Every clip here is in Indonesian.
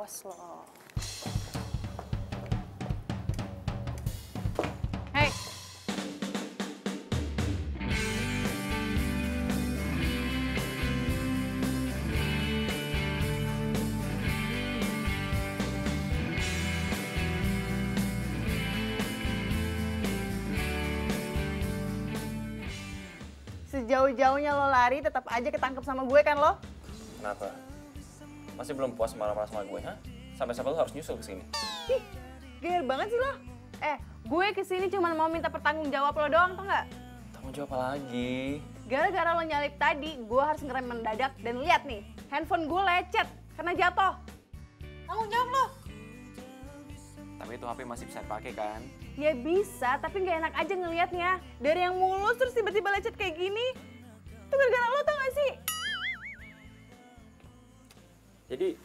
Awas lo. Hei. Sejauh-jauhnya lo lari, tetap aja ketangkep sama gue kan lo? Kenapa? Masih belum puas marah-marah sama gue, ha? Sampai-sampai lo harus nyusul ke sini. Ih, gaya banget sih lo. Gue kesini cuma mau minta pertanggung jawab lo doang, tau nggak? Tanggung jawab apa lagi? Gara-gara lo nyalip tadi, gue harus ngerem mendadak dan lihat nih, handphone gue lecet karena jatuh. Tanggung jawab lo. Tapi itu HP masih bisa dipakai kan? Ya bisa, tapi nggak enak aja ngelihatnya. Dari yang mulus terus tiba-tiba lecet kayak gini. Itu gara-gara lo tau gak sih? Jadi,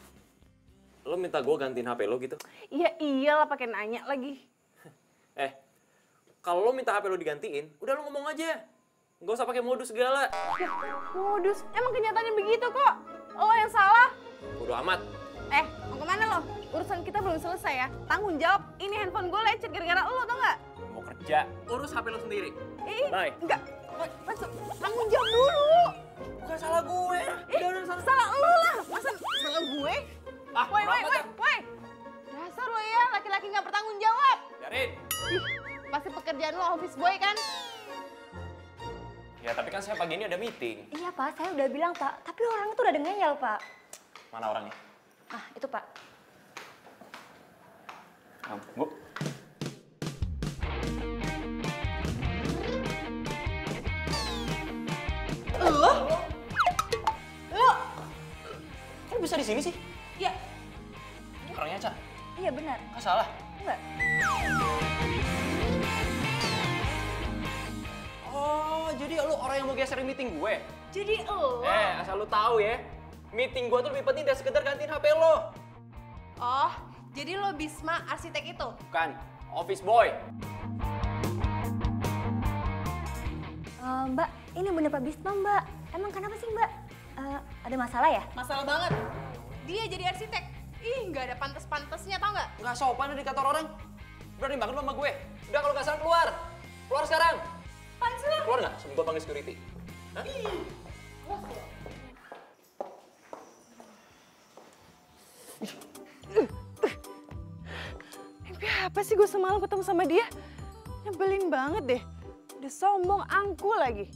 lo minta gue gantiin HP lo gitu? Iya iyalah pakai nanya lagi. Kalau lo minta HP lo digantiin, udah lo ngomong aja. Nggak usah pakai modus segala. Modus, emang kenyataannya begitu kok. Lo yang salah. Bodo amat. Mau kemana lo? Urusan kita belum selesai ya. Tanggung jawab, ini handphone gue lecet gara-gara lo tau gak? Mau kerja, urus HP lo sendiri. Bye. Enggak. Masuk, tanggung jawab dulu. Bukan salah gue. Salah lo lah. Masa salah gue? Woi. Dasar lo ya, laki-laki gak bertanggung jawab. Biarin. Pasti pekerjaan lo office boy kan? Ya, tapi kan saya pagi ini ada meeting. Iya Pak, saya udah bilang Pak, tapi orang itu udah ngeyel Pak. Mana orangnya? Ah, itu Pak. Bu. Lo? Kok bisa di sini sih? Ya. Ini orangnya, Ca. Iya benar. Nggak salah. Enggak. Oh, jadi lu orang yang mau geserin meeting gue? Jadi lo? Asal lu tahu ya. Meeting gue tuh lebih penting dari sekedar gantiin HP lo. Oh, jadi lo Bisma arsitek itu? Bukan, office boy. Mbak, ini bener Pak Bisma Mbak. Emang kenapa sih Mbak? Ada masalah ya? Masalah banget. Dia jadi arsitek. Ih, nggak ada pantas-pantasnya, tau nggak? Nggak sopan di kantor orang. Berani banget lu sama gue. Udah kalau nggak salah keluar. Keluar sekarang. Apaan sih lo? Keluar nggak? Sebelum gue panggil security. Hah? Mimpi apa sih gue semalam ketemu sama dia? Nyebelin banget deh. Udah sombong angku lagi.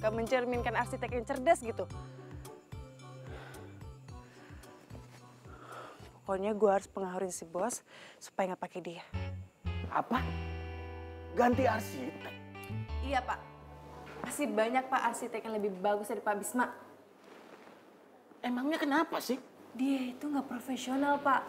Gak mencerminkan arsitek yang cerdas gitu. Pokoknya gue harus pengaruhin si bos supaya gak pakai dia. Apa? Ganti arsitek? Iya pak. Masih banyak pak arsitek yang lebih bagus dari Pak Bisma. Emangnya kenapa sih? Dia itu nggak profesional pak.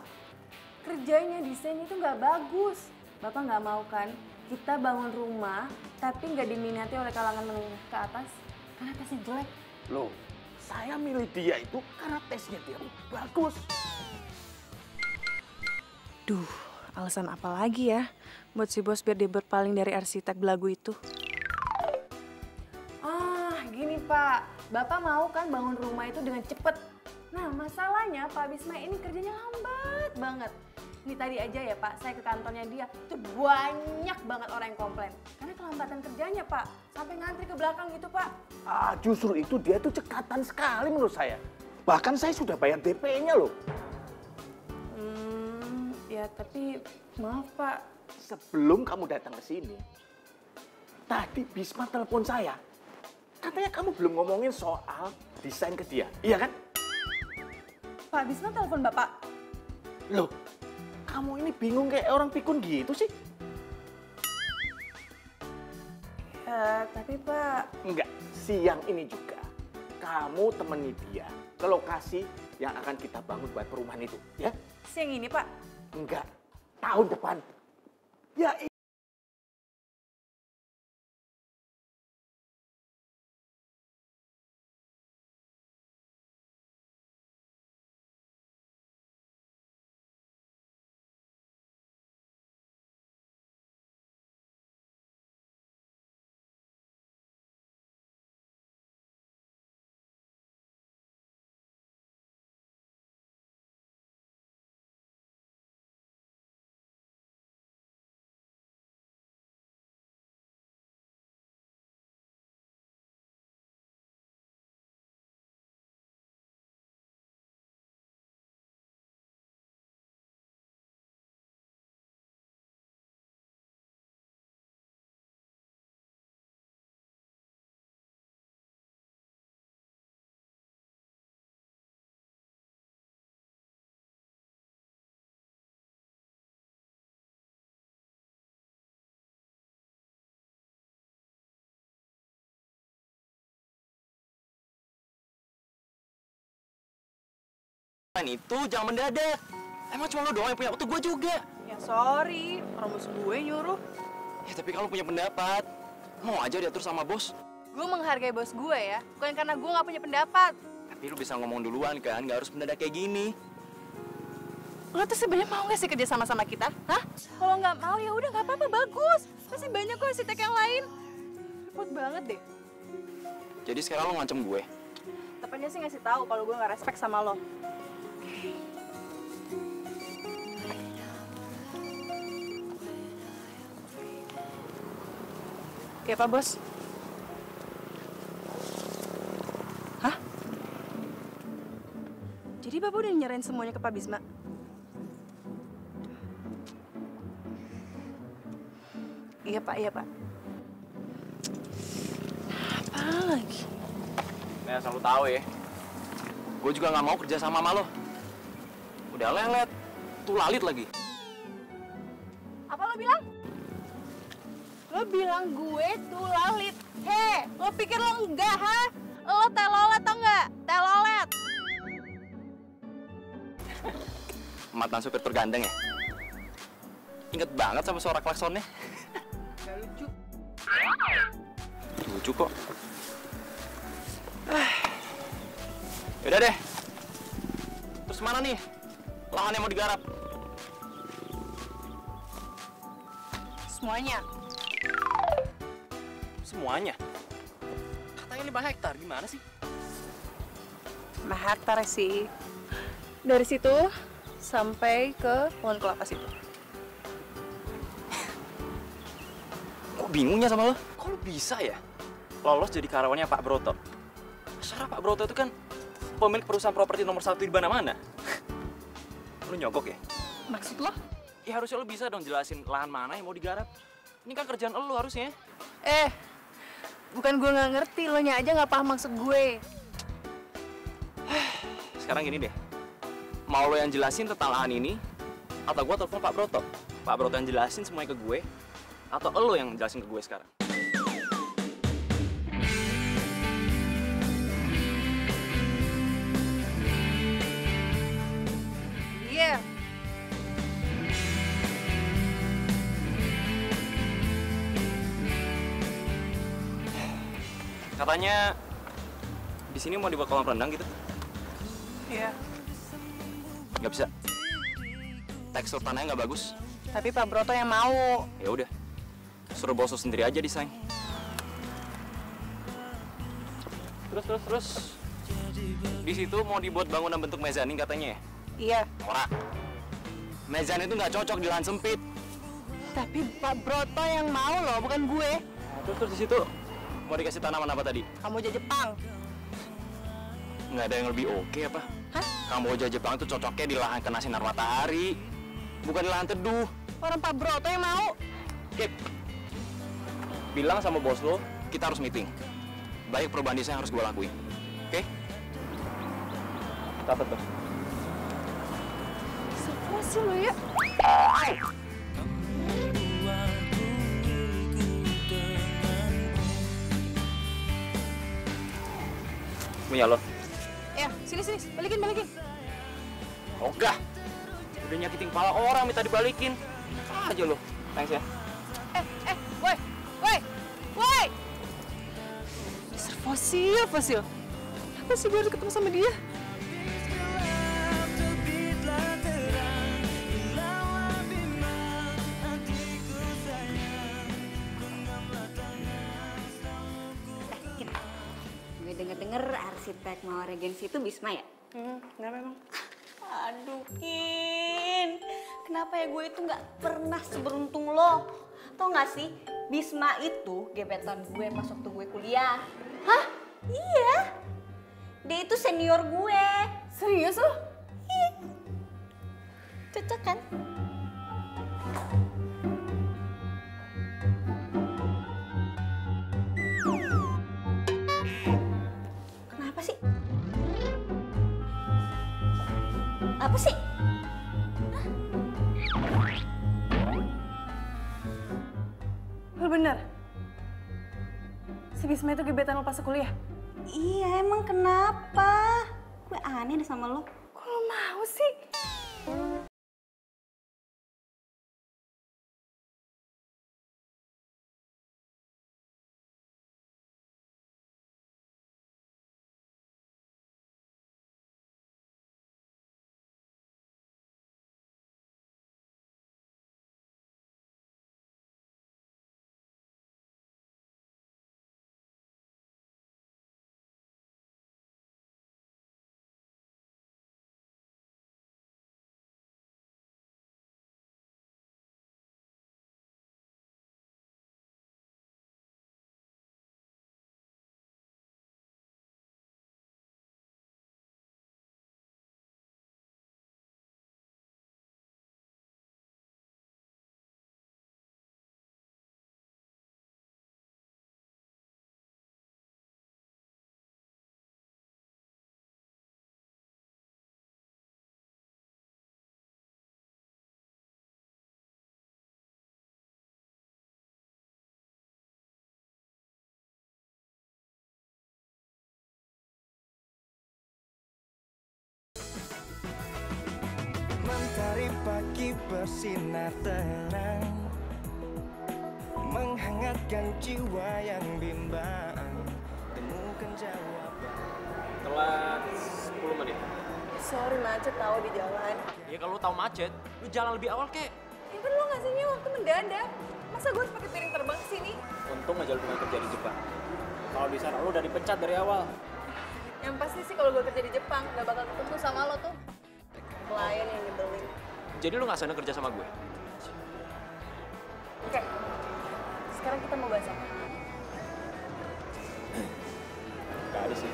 Kerjanya desain itu nggak bagus. Bapak nggak mau kan kita bangun rumah tapi nggak diminati oleh kalangan menengah ke atas karena tesnya jelek. Loh, saya milih dia itu karena tesnya dia bagus. Duh, alasan apa lagi ya buat si bos biar dia berpaling dari arsitek belagu itu? Gini Pak, Bapak mau kan bangun rumah itu dengan cepet. Nah masalahnya Pak Bisma ini kerjanya lambat banget. Ini tadi aja ya Pak, saya ke kantornya dia, itu banyak banget orang yang komplain. Karena kelambatan kerjanya Pak, sampai ngantri ke belakang gitu Pak. Justru itu dia tuh cekatan sekali menurut saya. Bahkan saya sudah bayar DP-nya loh. Ya tapi maaf Pak. Sebelum kamu datang ke sini, tadi Bisma telepon saya. Katanya kamu belum ngomongin soal desain ke dia, iya kan? Pak Bisma telepon Bapak. Loh, kamu ini bingung kayak orang pikun gitu sih? Tapi Pak... Enggak, siang ini juga kamu temani dia ke lokasi yang akan kita bangun buat perumahan itu, ya? Siang ini Pak? Enggak, tahun depan. Ya itu jangan mendadak. Emang cuma lo doang yang punya waktu, gue juga. Ya sorry, orang bos gue nyuruh. Ya tapi kalau punya pendapat, mau aja diatur sama bos. Gue menghargai bos gue ya, bukan karena gue nggak punya pendapat. Tapi lu bisa ngomong duluan kan, nggak harus mendadak kayak gini. Lo tuh sebenarnya mau nggak sih kerja sama kita? Hah? Kalau nggak mau ya udah nggak apa-apa, bagus. Masih banyak kok arsitek yang lain. Repot banget deh. Jadi sekarang lo ngancem gue. Tepatnya sih ngasih tahu kalau gue nggak respect sama lo. Ya Pak Bos. Hah? Jadi Bapak udah nyerahin semuanya ke Pak Bisma? Iya Pak, iya Pak. Apa lagi? Nih asal lo tahu ya, gue juga nggak mau kerja sama lo. Udah lelet, tuh lalit lagi. Apa lo bilang? Lo bilang gue tuh lalit. Heh, lo pikir lo enggak, ha? Lo telolet atau enggak? Telolet. Mantan supir tergandeng ya? Ingat banget sama suara klaksonnya. Gak lucu. Lucu kok. Yaudah deh. Terus mana nih lahan yang mau digarap? Semuanya. Semuanya? Katanya 5 hektar, gimana sih? 5 hektar sih. Dari situ sampai ke pohon kelapa situ. Kok bingungnya sama lo? Kok lo bisa ya lolos jadi karyawannya Pak Broto? Secara Pak Broto itu kan pemilik perusahaan properti nomor 1 di mana-mana. Lo nyogok ya? Maksud lo? Ya harusnya lo bisa dong jelasin lahan mana yang mau digarap. Ini kan kerjaan lo harusnya. Bukan gue nggak ngerti, lo nya aja nggak paham maksud gue. Sekarang gini deh, mau lo yang jelasin tentang lahan ini, atau gue telepon Pak Broto? Pak Broto yang jelasin semuanya ke gue, atau lo yang jelasin ke gue sekarang? Iya. Katanya di sini mau dibuat kolam renang gitu. Iya. Nggak bisa. Tekstur tanahnya nggak bagus. Tapi Pak Broto yang mau. Ya udah, suruh bos lo sendiri aja desain. Terus. Di situ mau dibuat bangunan bentuk mezanin katanya ya? Iya. Ora. Mezanin itu nggak cocok di lahan sempit. Tapi Pak Broto yang mau loh, bukan gue. Terus di situ mau dikasih tanaman apa tadi? Kamu jadi Jepang. Nggak ada yang lebih oke apa? Hah? Kamboja Jepang itu cocoknya di lahan kena sinar matahari, bukan di lahan teduh. Orang Pak Broto yang mau. Kip, bilang sama bos lo, kita harus meeting. Banyak perubahan desain yang harus gue lakuin. Oke? Catat tuh. Siapa sih lo ya? Punya lo. Ya, sini, balikin. Ogah. Udah nyakitin kepala orang minta dibalikin. Aja lo. Thanks ya. Woi! Dasar fosil. Apa sih gue harus ketemu sama dia? Gue denger-denger arsitek mau regensi itu Bisma ya? Kenapa emang? Aduh, Kin. Kenapa ya gue itu nggak pernah seberuntung lo? Tau nggak sih, Bisma itu gebetan gue pas waktu gue kuliah. Hah? Iya. Dia itu senior gue. Serius lo? Iya. Cocok kan? Kenapa sih? Apa sih? Lo bener? Si Bisma itu gebetan lo pas kuliah? Iya, emang kenapa? Gue aneh deh sama lo. Kok lo mau Mentari pagi bersinar terang, menghangatkan jiwa yang bimbang. Temukan jawaban. Telat 10 menit. Sorry macet tahu di jalan. Ya kalau lu tahu macet, lu jalan lebih awal kek. Ya kan lo ngasihnya waktu mendadak. Masa gue harus pakai piring terbang ke sini? Untung aja lu pernah kerja di Jepang. Kalau di sana lu udah dipecat dari awal. Yang pasti sih kalau gue kerja di Jepang, gak bakal ketemu sama lo tuh. Klien yang nyebelin. Jadi lu nggak seneng kerja sama gue? Oke, sekarang kita mau bahas apa? Gak ada sih.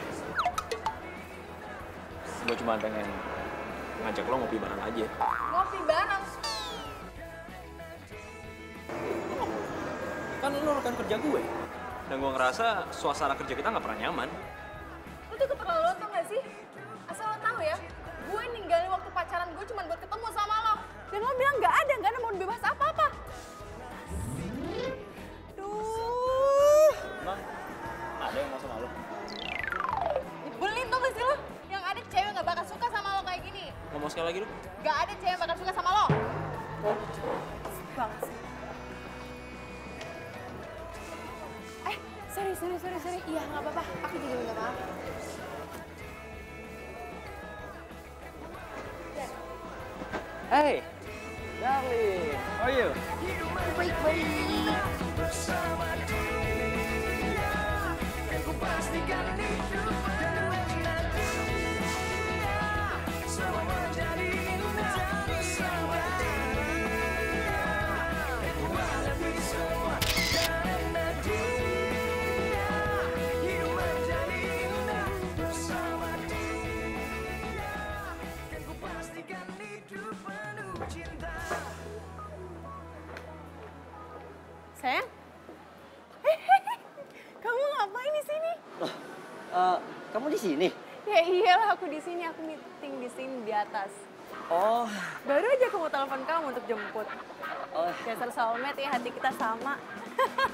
Gue cuma pengen ngajak lo ngopi bareng aja. Ngopi bareng. Kan lo rekan kerja gue. Dan gue ngerasa suasana kerja kita nggak pernah nyaman. Lo tuh keterlaluan tau gak sih? Asal lo tahu ya, gue ninggalin waktu pacaran gue cuma buat ketemu sama lo. Dan lo bilang gak ada mau bebas apa-apa. Duh. Emang ada yang mau sama lo? Nyebelin tau gak sih lo? Yang ada cewek gak bakal suka sama lo kayak gini. Ngomong sekali lagi lu? Gak ada cewek yang bakal suka sama lo. Bang. Sorry. Iya, gak apa-apa. Aku juga minta maaf. Hey, darling, how are you? Baik-baik. Bersama dia, dan ku pastikan hidup dengan dia. Semua menjadi indah bersama dia. Dan ku hadapi semua karena dia. Hidup menjadi indah bersama dia. Dan ku pastikan hidup penuh cinta. Sayang? Kamu ngapain di sini? Kamu di sini? Ya iyalah aku di sini, aku meeting di sini di atas. Oh, Baru aja aku mau telepon kamu untuk jemput. oh, Dasar soulmate ya, hati kita sama.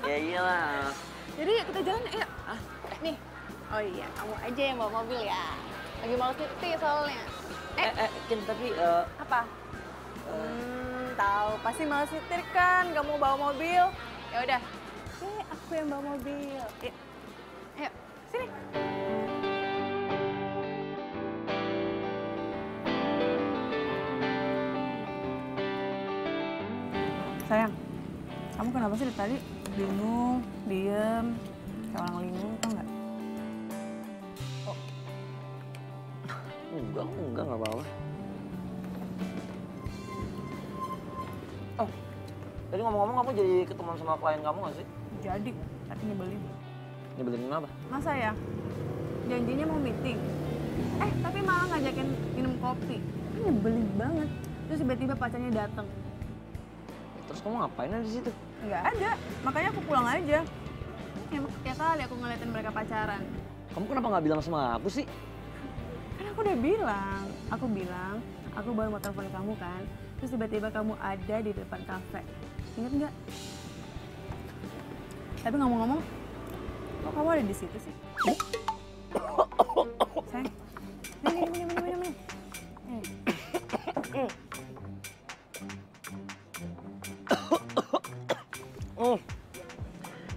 ya iyalah. Jadi yuk kita jalan, ayo. Nih. Oh iya, kamu aja yang bawa mobil ya. Lagi males cuti soalnya. Kin, tapi Apa? Tahu, pasti males nyetir kan, gak mau bawa mobil. Ya udah. Aku yang bawa mobil. Ayo, sini. Sayang, kamu kenapa sih dari tadi bingung, diem, kayak orang linglung, tau nggak? enggak apa-apa. Oh, tadi ngomong-ngomong kamu jadi ketemuan sama klien kamu nggak sih? Jadi, tapi nyebelin. Nyebelin kenapa? Masa ya? Janjinya mau meeting. Tapi malah ngajakin minum kopi. Kan nyebelin banget. Terus tiba-tiba pacarnya datang. Terus kamu ngapain di situ? Nggak ada, makanya aku pulang aja. Ya kali aku ngeliatin mereka pacaran. Kamu kenapa nggak bilang sama aku sih? Kan aku udah bilang. Aku baru mau telepon kamu kan. Terus tiba-tiba kamu ada di depan kafe. Ingat nggak? Tapi ngomong-ngomong, kok kamu ada di situ sih? Sayang, minum.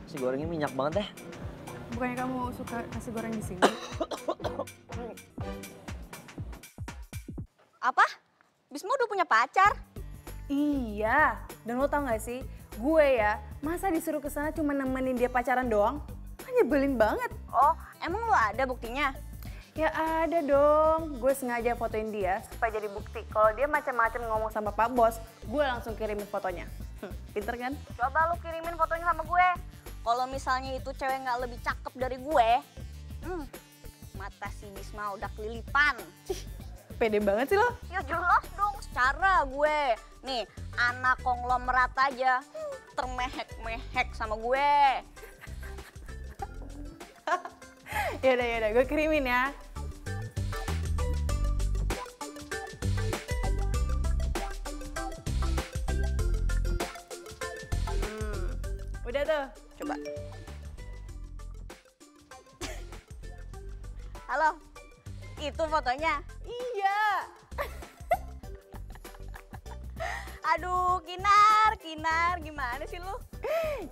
Si gorengnya minyak banget deh. Bukannya kamu suka nasi goreng di sini? Apa? Bisma udah punya pacar? Iya, dan lo tau gak sih, gue ya, masa disuruh ke sana cuma nemenin dia pacaran doang? Kan nyebelin banget. Oh, emang lu ada buktinya? Ya ada dong, gue sengaja fotoin dia supaya jadi bukti. Kalau dia macam-macam ngomong sama Pak Bos, gue langsung kirimin fotonya. Pinter kan? Coba lu kirimin fotonya sama gue. Kalau misalnya itu cewek nggak lebih cakep dari gue, mata si Bisma udah kelilipan. Pede banget sih lo. Ya jelas dong, secara gue. Nih, anak konglomerat aja termehek-mehek sama gue. Yaudah, gue kirimin ya. Udah tuh. Coba. Halo, itu fotonya. Iya. Aduh, Kinar, gimana sih lu?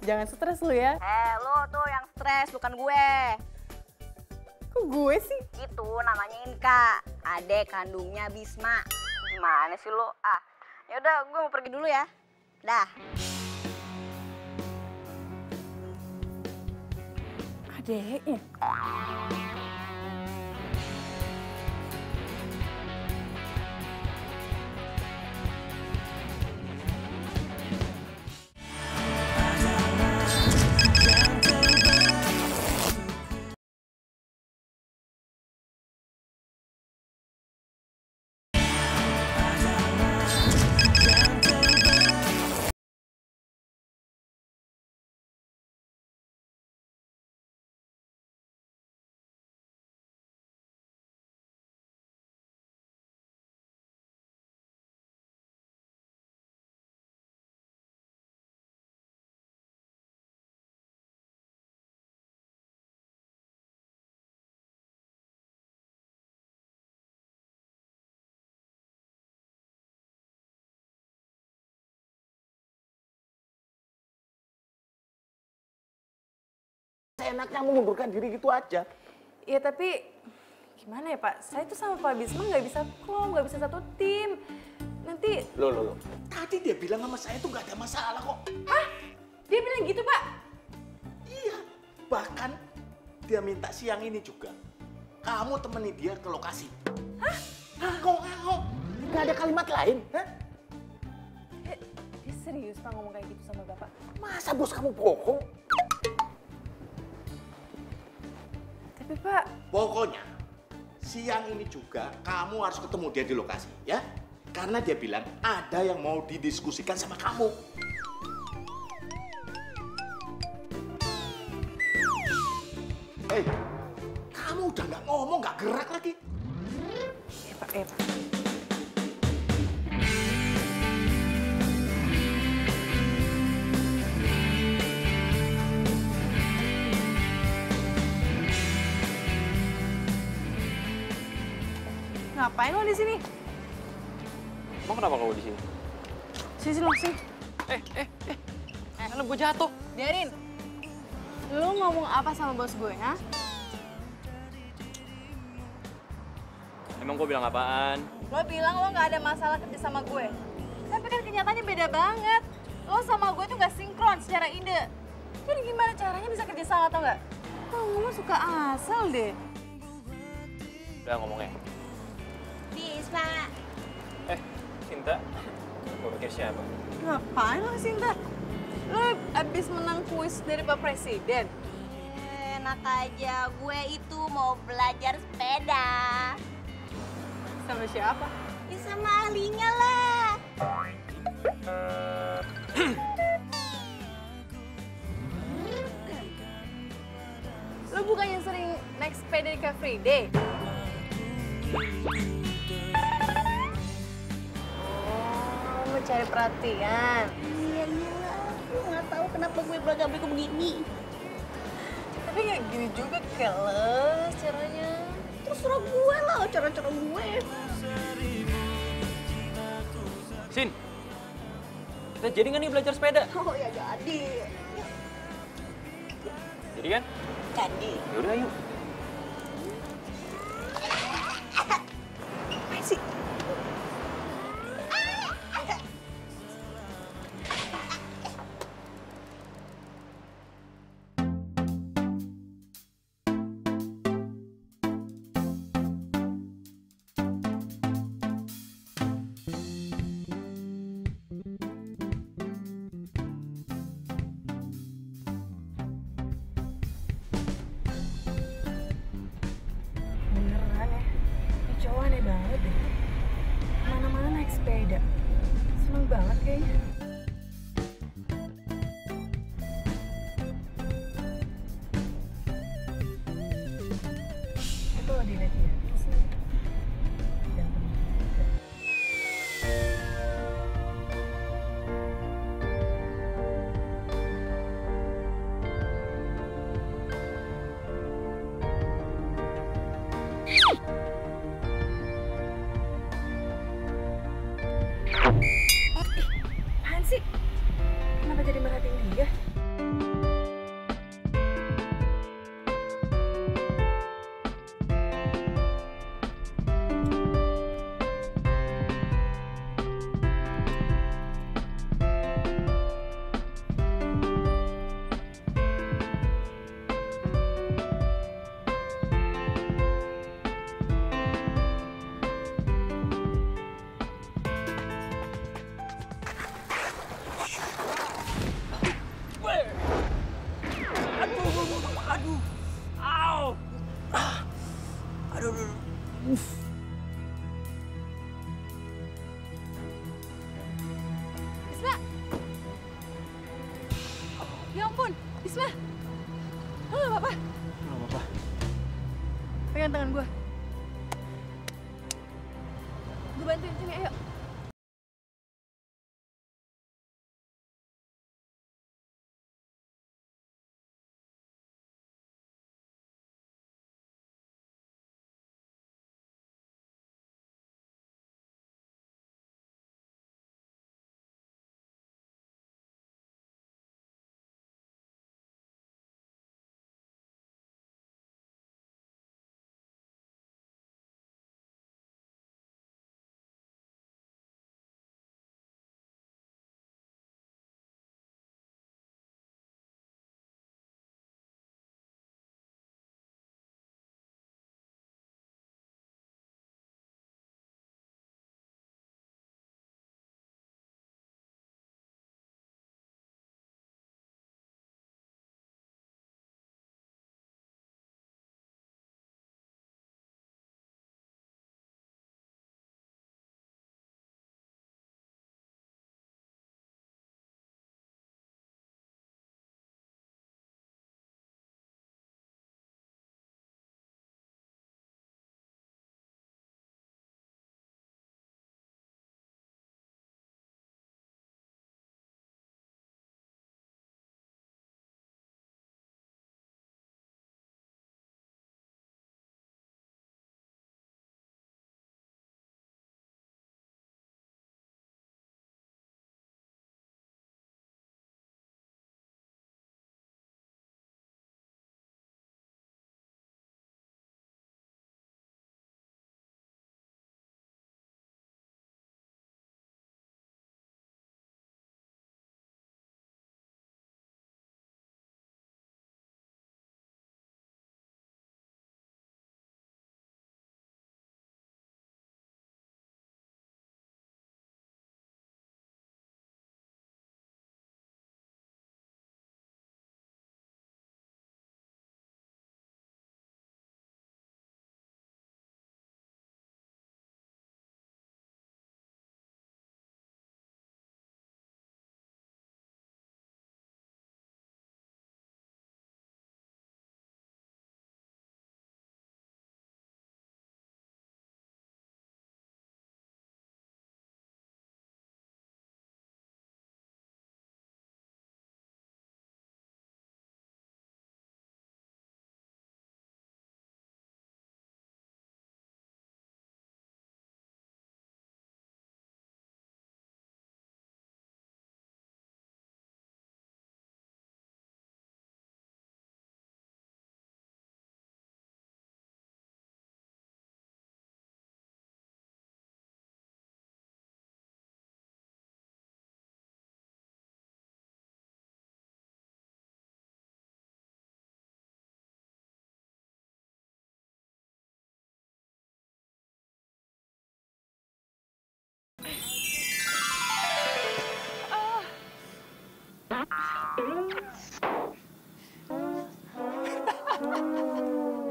Jangan stres lu ya. Lu tuh yang stres, bukan gue. Kok gue sih? Itu namanya Inka, adek kandungnya Bisma. Gimana sih lu? Yaudah, gue mau pergi dulu ya. Dah. Adeknya. Seenaknya mengundurkan diri gitu aja. Ya tapi gimana ya Pak? Saya tuh sama Pak Bisma nggak bisa klop, nggak bisa satu tim. Nanti... Loh. Tadi dia bilang sama saya tuh nggak ada masalah kok. Hah? Dia bilang gitu Pak? Iya, bahkan dia minta siang ini juga. Kamu temani dia ke lokasi. Hah? Ngomong. Nggak ada kalimat lain. Hah? Dia serius Pak ngomong kayak gitu sama Bapak? Masa bos kamu bohong? Tapi Pak... Pokoknya, siang ini juga kamu harus ketemu dia di lokasi, ya? Karena dia bilang ada yang mau didiskusikan sama kamu. Hei, kamu udah nggak ngomong, nggak gerak lagi. Pak. Ngapain lo di sini? Emang kenapa kamu di sini? Sini langsung. Karena gue jatuh. Biarin. Lu ngomong apa sama bos gue, ha? Emang gue bilang apaan? Lo bilang lo nggak ada masalah kerja sama gue. Tapi kan kenyataannya beda banget. Lo sama gue tuh nggak sinkron secara ide. Jadi gimana caranya bisa kerja sama atau nggak? Kok ngomong suka asal deh. Udah ngomongnya. Bisma. Sinta, gue pikir siapa? Ngapain lo Sinta? Lo abis menang kuis dari Pak Presiden. Enak aja, gue itu mau belajar sepeda. Sama siapa? Ya sama ahlinya lah. Lo bukannya sering naik sepeda di Car Free Day? Oh, mau cari perhatian. Iya, gue nggak tahu kenapa gue belaga-belaga begini. Tapi nggak gini juga keles caranya. Terserah gue lah, cara-cara gue. Sin, kita jadi nggak nih belajar sepeda? Oh ya jadi. Jadi kan? Jadi. Yaudah yuk. Apa sih? Beneran ya, ini cowok aneh banget deh. Mana-mana naik sepeda. Seneng banget kayaknya. Itu lo dilihat dia. Sini. Ganteng banget. sih? Kenapa jadi merhatiin dia? Bisma! Ya ampun, Bisma! Lo gak apa-apa? Nggak apa-apa. Pegang tangan gue. Gue bantuin, sini ayo.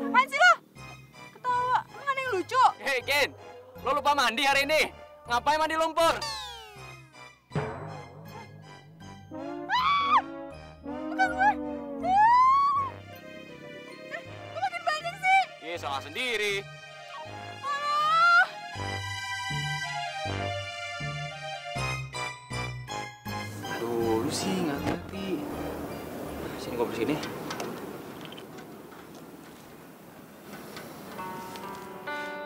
Apaan sih lo? Ketawa, emang ada yang lucu? Hei Ken, lo lupa mandi hari ini? Ngapain mandi lumpur? Bukan gue. Kok makin banyak sih? Iya, salah sendiri. Aduh, lu sih nggak ngerti. Sini gue bersini.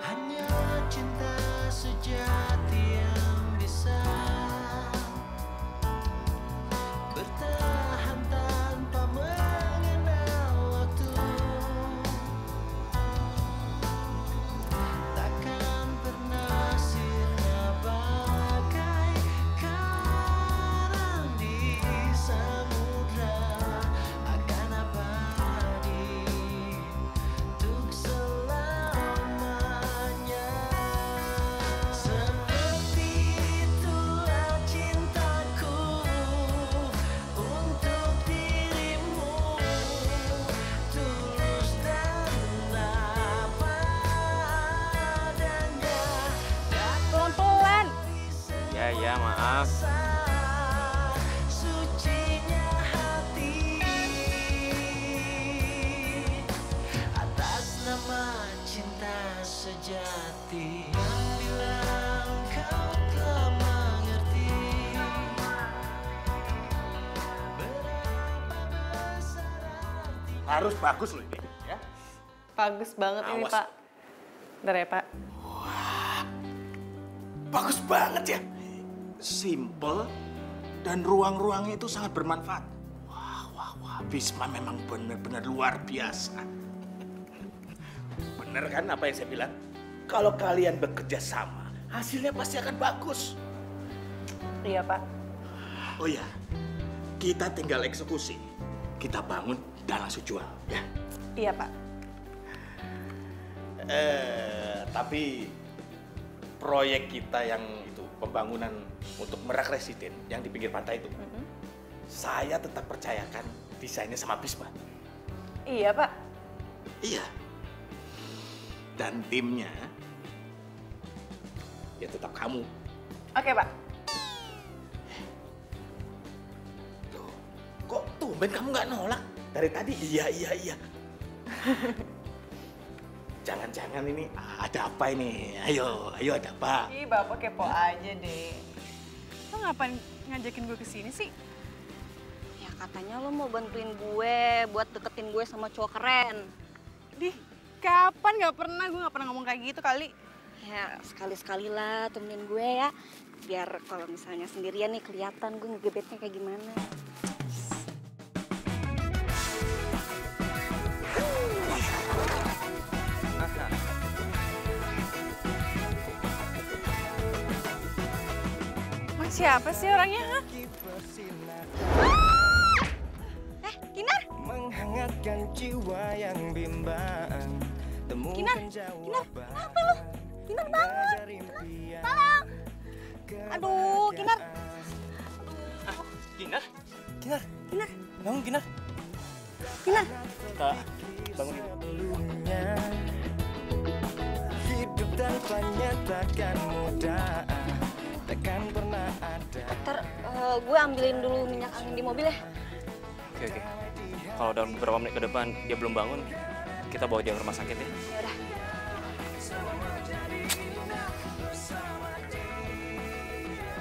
Hanya cinta sejati yang bisa Ya, maaf. Sucinya hati atas nama cinta sejati. Bila engkau telah mengerti berapa besar arti. Harus bagus loh ini, ya. Bagus banget ini, Awas. Pak. Bentar ya, Pak. Bagus banget ya. Simple dan ruang-ruangnya itu sangat bermanfaat. Wah, Bisma memang benar-benar luar biasa. Bener kan apa yang saya bilang? Kalau kalian bekerja sama, hasilnya pasti akan bagus. Iya, Pak. Oh ya, kita tinggal eksekusi. Kita bangun dan langsung jual, ya. Iya, Pak. Tapi proyek kita yang itu pembangunan untuk Merak Residen yang di pinggir pantai itu, saya tetap percayakan desainnya sama Bisma. Iya, Pak. Iya. Dan timnya ya tetap kamu. Oke, Pak. Loh, kok tumben kamu nggak nolak? Dari tadi iya. Jangan-jangan ini ada apa ini? Ayo ada apa? Ih, Bapak kepo aja deh. Lo ngapain ngajakin gue ke sini sih? Ya katanya lo mau bantuin gue buat deketin gue sama cowok keren. Dih, kapan? Gue nggak pernah ngomong kayak gitu kali. Ya sekali-sekali lah temenin gue ya. Biar kalau misalnya sendirian nih kelihatan gue ngegebetnya kayak gimana. Mas siapa sih orangnya? Hah? Kinar? Menghangatkan jiwa yang bimbang. Kinar, kenapa lo? Kinar bangun. Tolong. Aduh, Kinar. Kinar? Kinar. Bangun, Kinar. Kinar. Kak, bangun. Sebelumnya hidup tanpanya takkan mudah, takkan pernah ada. Ntar gue ambilin dulu minyak angin di mobil ya. Oke. Kalau dalam beberapa menit ke depan dia belum bangun, kita bawa dia ke rumah sakit ya. Yaudah.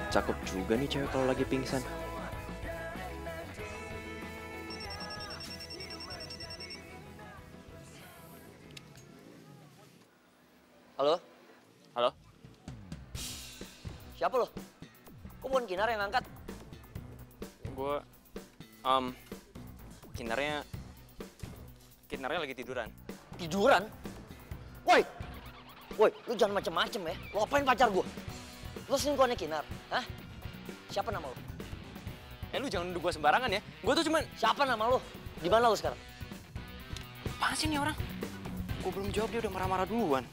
Cakep juga nih cewek kalau lagi pingsan. Halo? Halo? Siapa lo? Kok bukan Kinar yang ngangkat? Gue, Kinarnya lagi tiduran. Tiduran? Woi! Woi, lu jangan macem-macem ya. Lu apain pacar gua? Lu selingkuhannya Kinar? Hah? Siapa nama lu? Lu jangan nuduh gue sembarangan ya. Gue tuh cuman... Siapa nama lu? Di mana lu sekarang? Apaan sih nih orang? Gue belum jawab dia udah marah-marah duluan.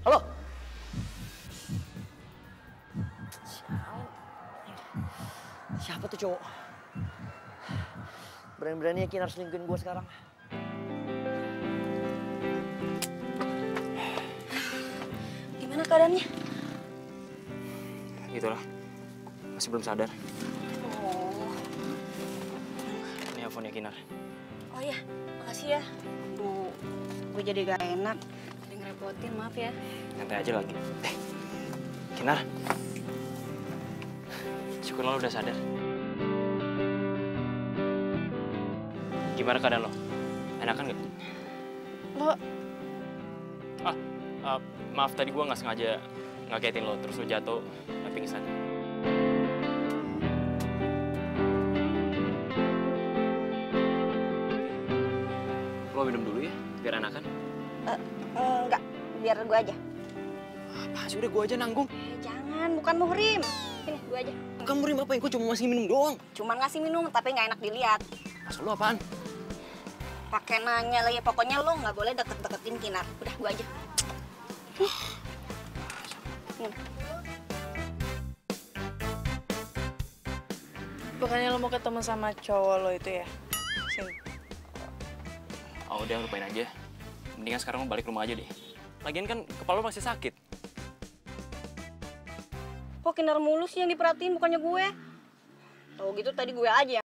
Halo? Siapa tuh cowok? Berani-beraninya Kinar selingkuhin gua sekarang. Gimana keadaannya? Gitulah. Masih belum sadar. Oh. Ini handphonenya Kinar. Oh iya, makasih ya. Duh, gue jadi gak enak. Jadi ngerepotin, maaf ya. Nanti aja lagi. Kinar. Syukurlah lo udah sadar. Gimana keadaan lo? Enakan nggak? Lo Maaf tadi gue nggak sengaja ngagetin lo, terus lo jatuh dan pingsan. Lo minum dulu ya, biar enakan. Enggak, biar gue aja. Apa sih, udah gue aja nanggung. Jangan, bukan muhrim. Sini, gue aja. Kamu murim apa? Gue cuma masih minum doang. Cuman ngasih minum, tapi nggak enak dilihat. Maksud lo apaan? Pakai nanya lagi, pokoknya lo nggak boleh deket-deketin Kinar. Udah, gue aja. bukannya lo mau ketemu sama cowok lo itu ya? Sini. Oh udah, lupain aja. Mendingan sekarang lo balik rumah aja deh. Lagian kan kepala lo masih sakit. Kok Kinar mulu sih yang diperhatiin bukannya gue? Tau gitu tadi gue aja.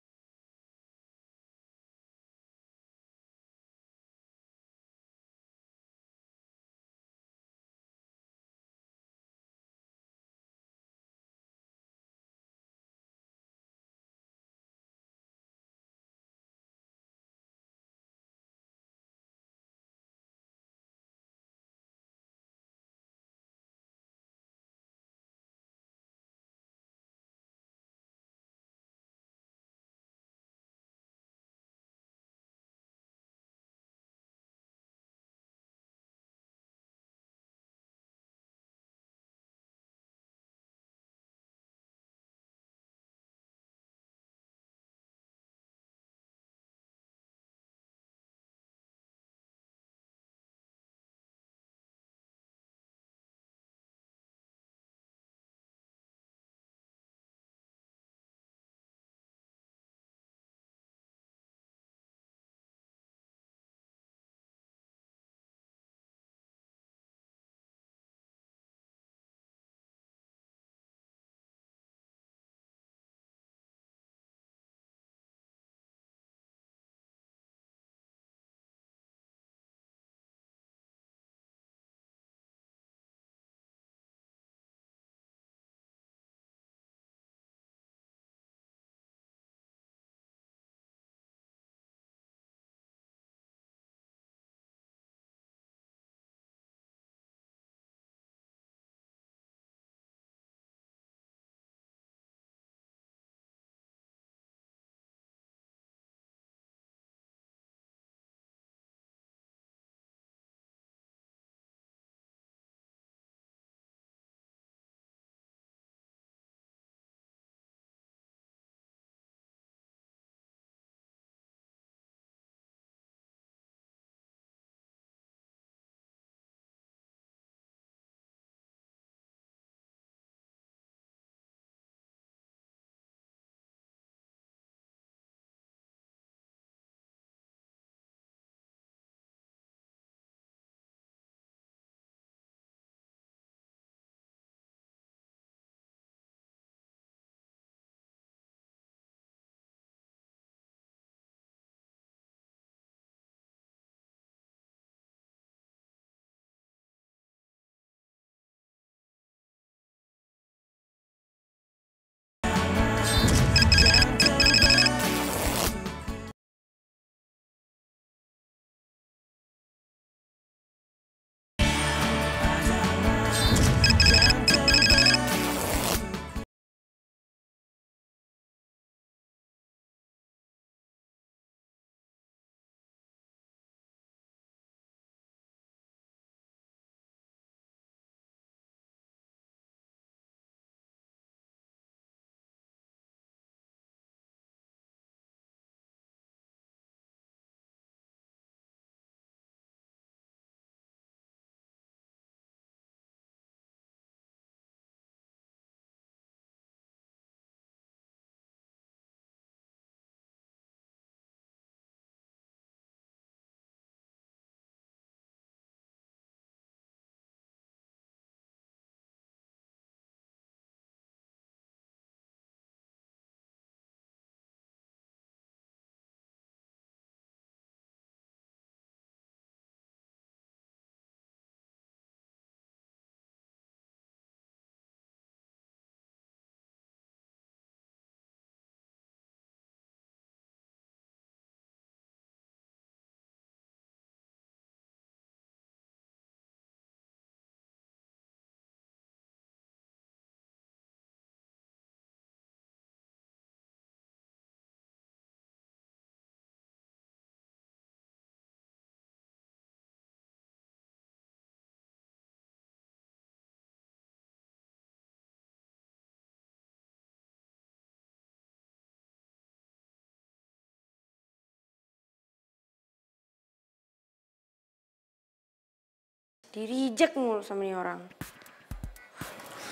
Di-reject mulu sama nih orang.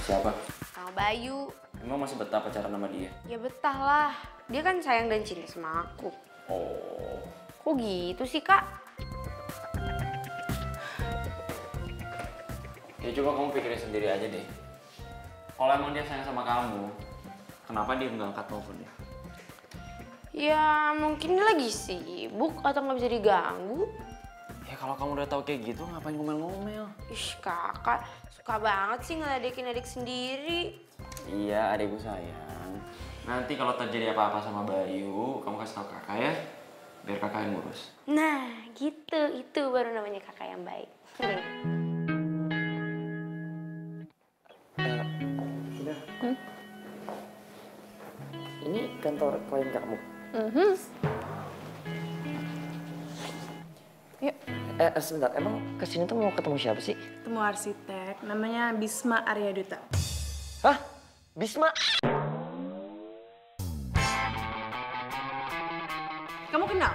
Siapa? Sama Bayu. Emang masih betah pacaran sama dia? Ya betah lah. Dia kan sayang dan cinta sama aku. Oh. Kok gitu sih, Kak? Ya coba kamu pikirin sendiri aja deh. Kalau emang dia sayang sama kamu, kenapa dia nggak angkat teleponnya? Ya mungkin dia lagi sibuk atau nggak bisa diganggu. Ya kalau kamu udah tahu kayak gitu, ngapain ngomel-ngomel? Ih kakak, suka banget sih ngeledekin adik sendiri. Iya, adikku sayang. Nanti kalau terjadi apa-apa sama Bayu, kamu kasih tahu kakak ya, biar kakak yang ngurus. Nah gitu, itu baru namanya kakak yang baik. Ini kantor klien kamu. Yuk, Sebentar, emang kesini tuh mau ketemu siapa sih? ketemu arsitek, namanya Bisma Aryaduta. Hah? Bisma? Kamu kenal?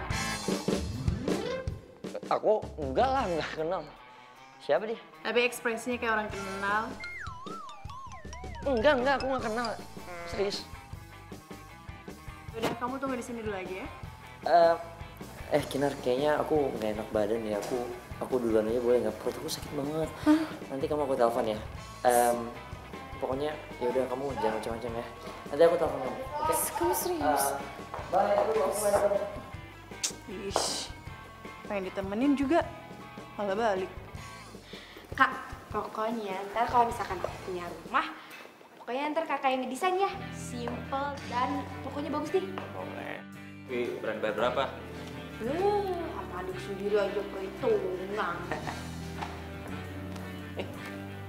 Aku enggak lah, enggak kenal. Siapa dia? Tapi ekspresinya kayak orang kenal. Enggak, aku nggak kenal. Serius. Udah, kamu tunggu di sini dulu aja ya. Kinar, kayaknya aku nggak enak badan ya. Aku duluan aja boleh nggak? Perut aku sakit banget. Nanti kamu aku telepon ya. Pokoknya ya udah kamu jangan macam-macam ya. Nanti aku telepon kamu. Oke? Kamu serius? Bye. Aku enak badan. Ish, pengen ditemenin juga, malah balik. Kak, pokoknya ntar kalau misalkan aku punya rumah, pokoknya ntar kakak yang ngedesain ya. Simple dan pokoknya bagus deh. Boleh. Tapi berani bayar berapa? Sama adik sendiri aja perhitungan.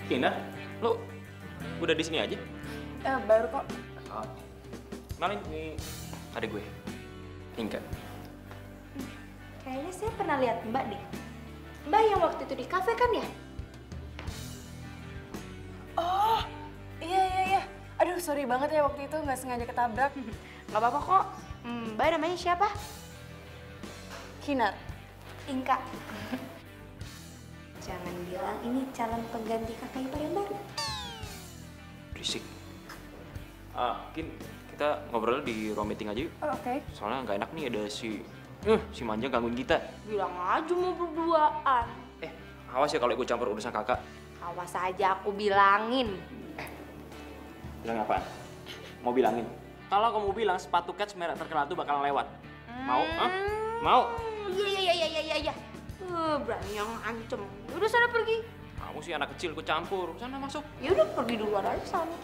Kinar, lo udah di sini aja? Baru kok. Kenalin, ini adik gue, Inka. Kayaknya saya pernah lihat Mbak deh. Mbak yang waktu itu di kafe kan ya? Oh, iya. Aduh, sorry banget ya waktu itu nggak sengaja ketabrak. Gak apa-apa kok. Mbak namanya siapa? Kinar. Inka. Jangan bilang ini calon pengganti kakak ipar yang baru. Berisik. Kin, kita ngobrol di ruang meeting aja yuk. Oh, oke. Soalnya nggak enak nih ada si Manja gangguin kita. Bilang aja mau berduaan. Awas ya kalau ikut campur urusan kakak. Awas aja aku bilangin. Bilang apaan? Mau bilangin? Kalau kamu bilang sepatu Keds merek terkenal itu bakal lewat. Mau? Mau? Iya. Berani yang ngancem. Udah sana pergi. Kamu sih anak kecil, ikut campur. Sana masuk. Ya udah pergi duluan aja sana.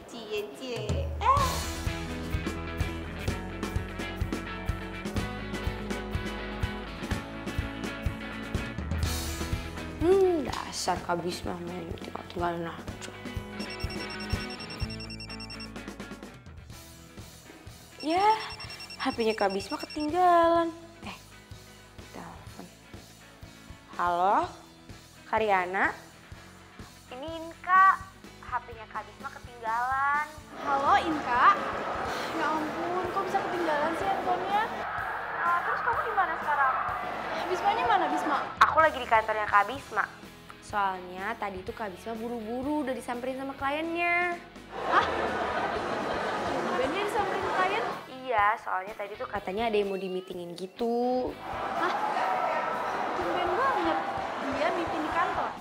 Cie. Dasar Kak Bisma main tinggalin aja. Ya, HP-nya Kak Bisma ketinggalan. Telepon. Halo, Karyana? Ini Inka, HP-nya Kak Bisma ketinggalan. Halo, Inka. Ya ampun, kok bisa ketinggalan sih handphonenya? Terus kamu di mana sekarang? Bismanya mana, Bisma? Aku lagi di kantornya Kak Bisma. Soalnya tadi tuh Kak Bisma buru-buru udah disamperin sama kliennya. Hah? Bennya disamperin klien? Iya, soalnya tadi tuh katanya ada yang mau di-meetingin gitu. Hah? Tumben banget. Dia meeting di kantor.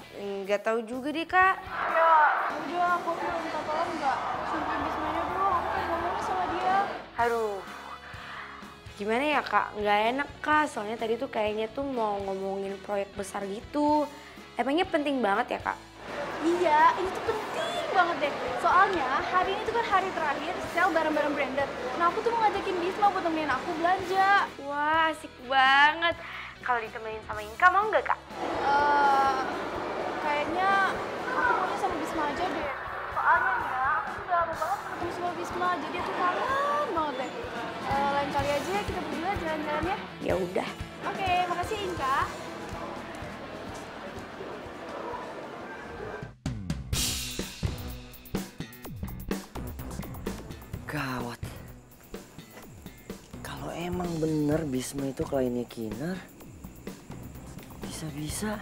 Nggak tahu juga deh, Kak. Ya, udah aku mau minta tolong nggak? Sampai Bismanya dong, aku pengen ngomongnya sama dia. Aduh, gimana ya, Kak? Nggak enak, Kak. Soalnya tadi tuh kayaknya tuh mau ngomongin proyek besar gitu. Emangnya penting banget ya, Kak? Iya, ini tuh penting banget deh. Soalnya hari ini tuh kan hari terakhir sale barang-barang branded. Nah, aku tuh mau ngajakin Bisma buat temenin aku belanja. Wah, asik banget. Kalau ditemenin sama Inka mau nggak, Kak? Kayaknya aku maunya sama Bisma aja deh. Soalnya nih ya, aku tuh udah lama banget ketemu sama Bisma, jadi aku kangen banget deh. Lain kali aja kita berdua jalan-jalan ya. Ya udah. Oke, makasih Inka. Gawat. Kalau emang bener Bisma itu kliennya Kinar, bisa-bisa.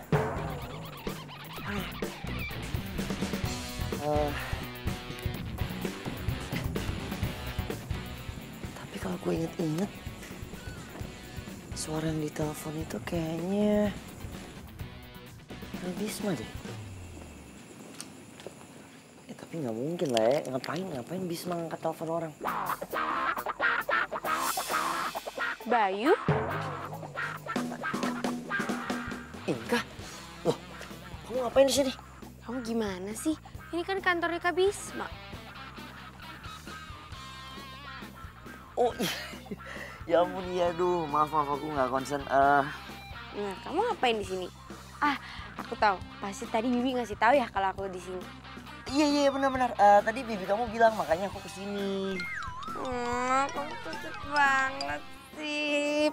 Tapi kalau gue inget-inget, suara yang ditelepon itu kayaknya Bisma deh. Tapi nggak mungkin lah ya, ngapain Bisma ngangkat telepon orang? Bayu? Inka? Loh, kamu ngapain di sini? Kamu gimana sih? Ini kan kantornya Kak Bisma. Oh iya, ya ampun iya, aduh maaf aku nggak konsen. Nah, kamu ngapain di sini? Ah, aku tahu. Pasti tadi Bibi ngasih tahu ya kalau aku di sini. Iya benar. Tadi bibi kamu bilang makanya aku kesini. Kamu cocok banget sih.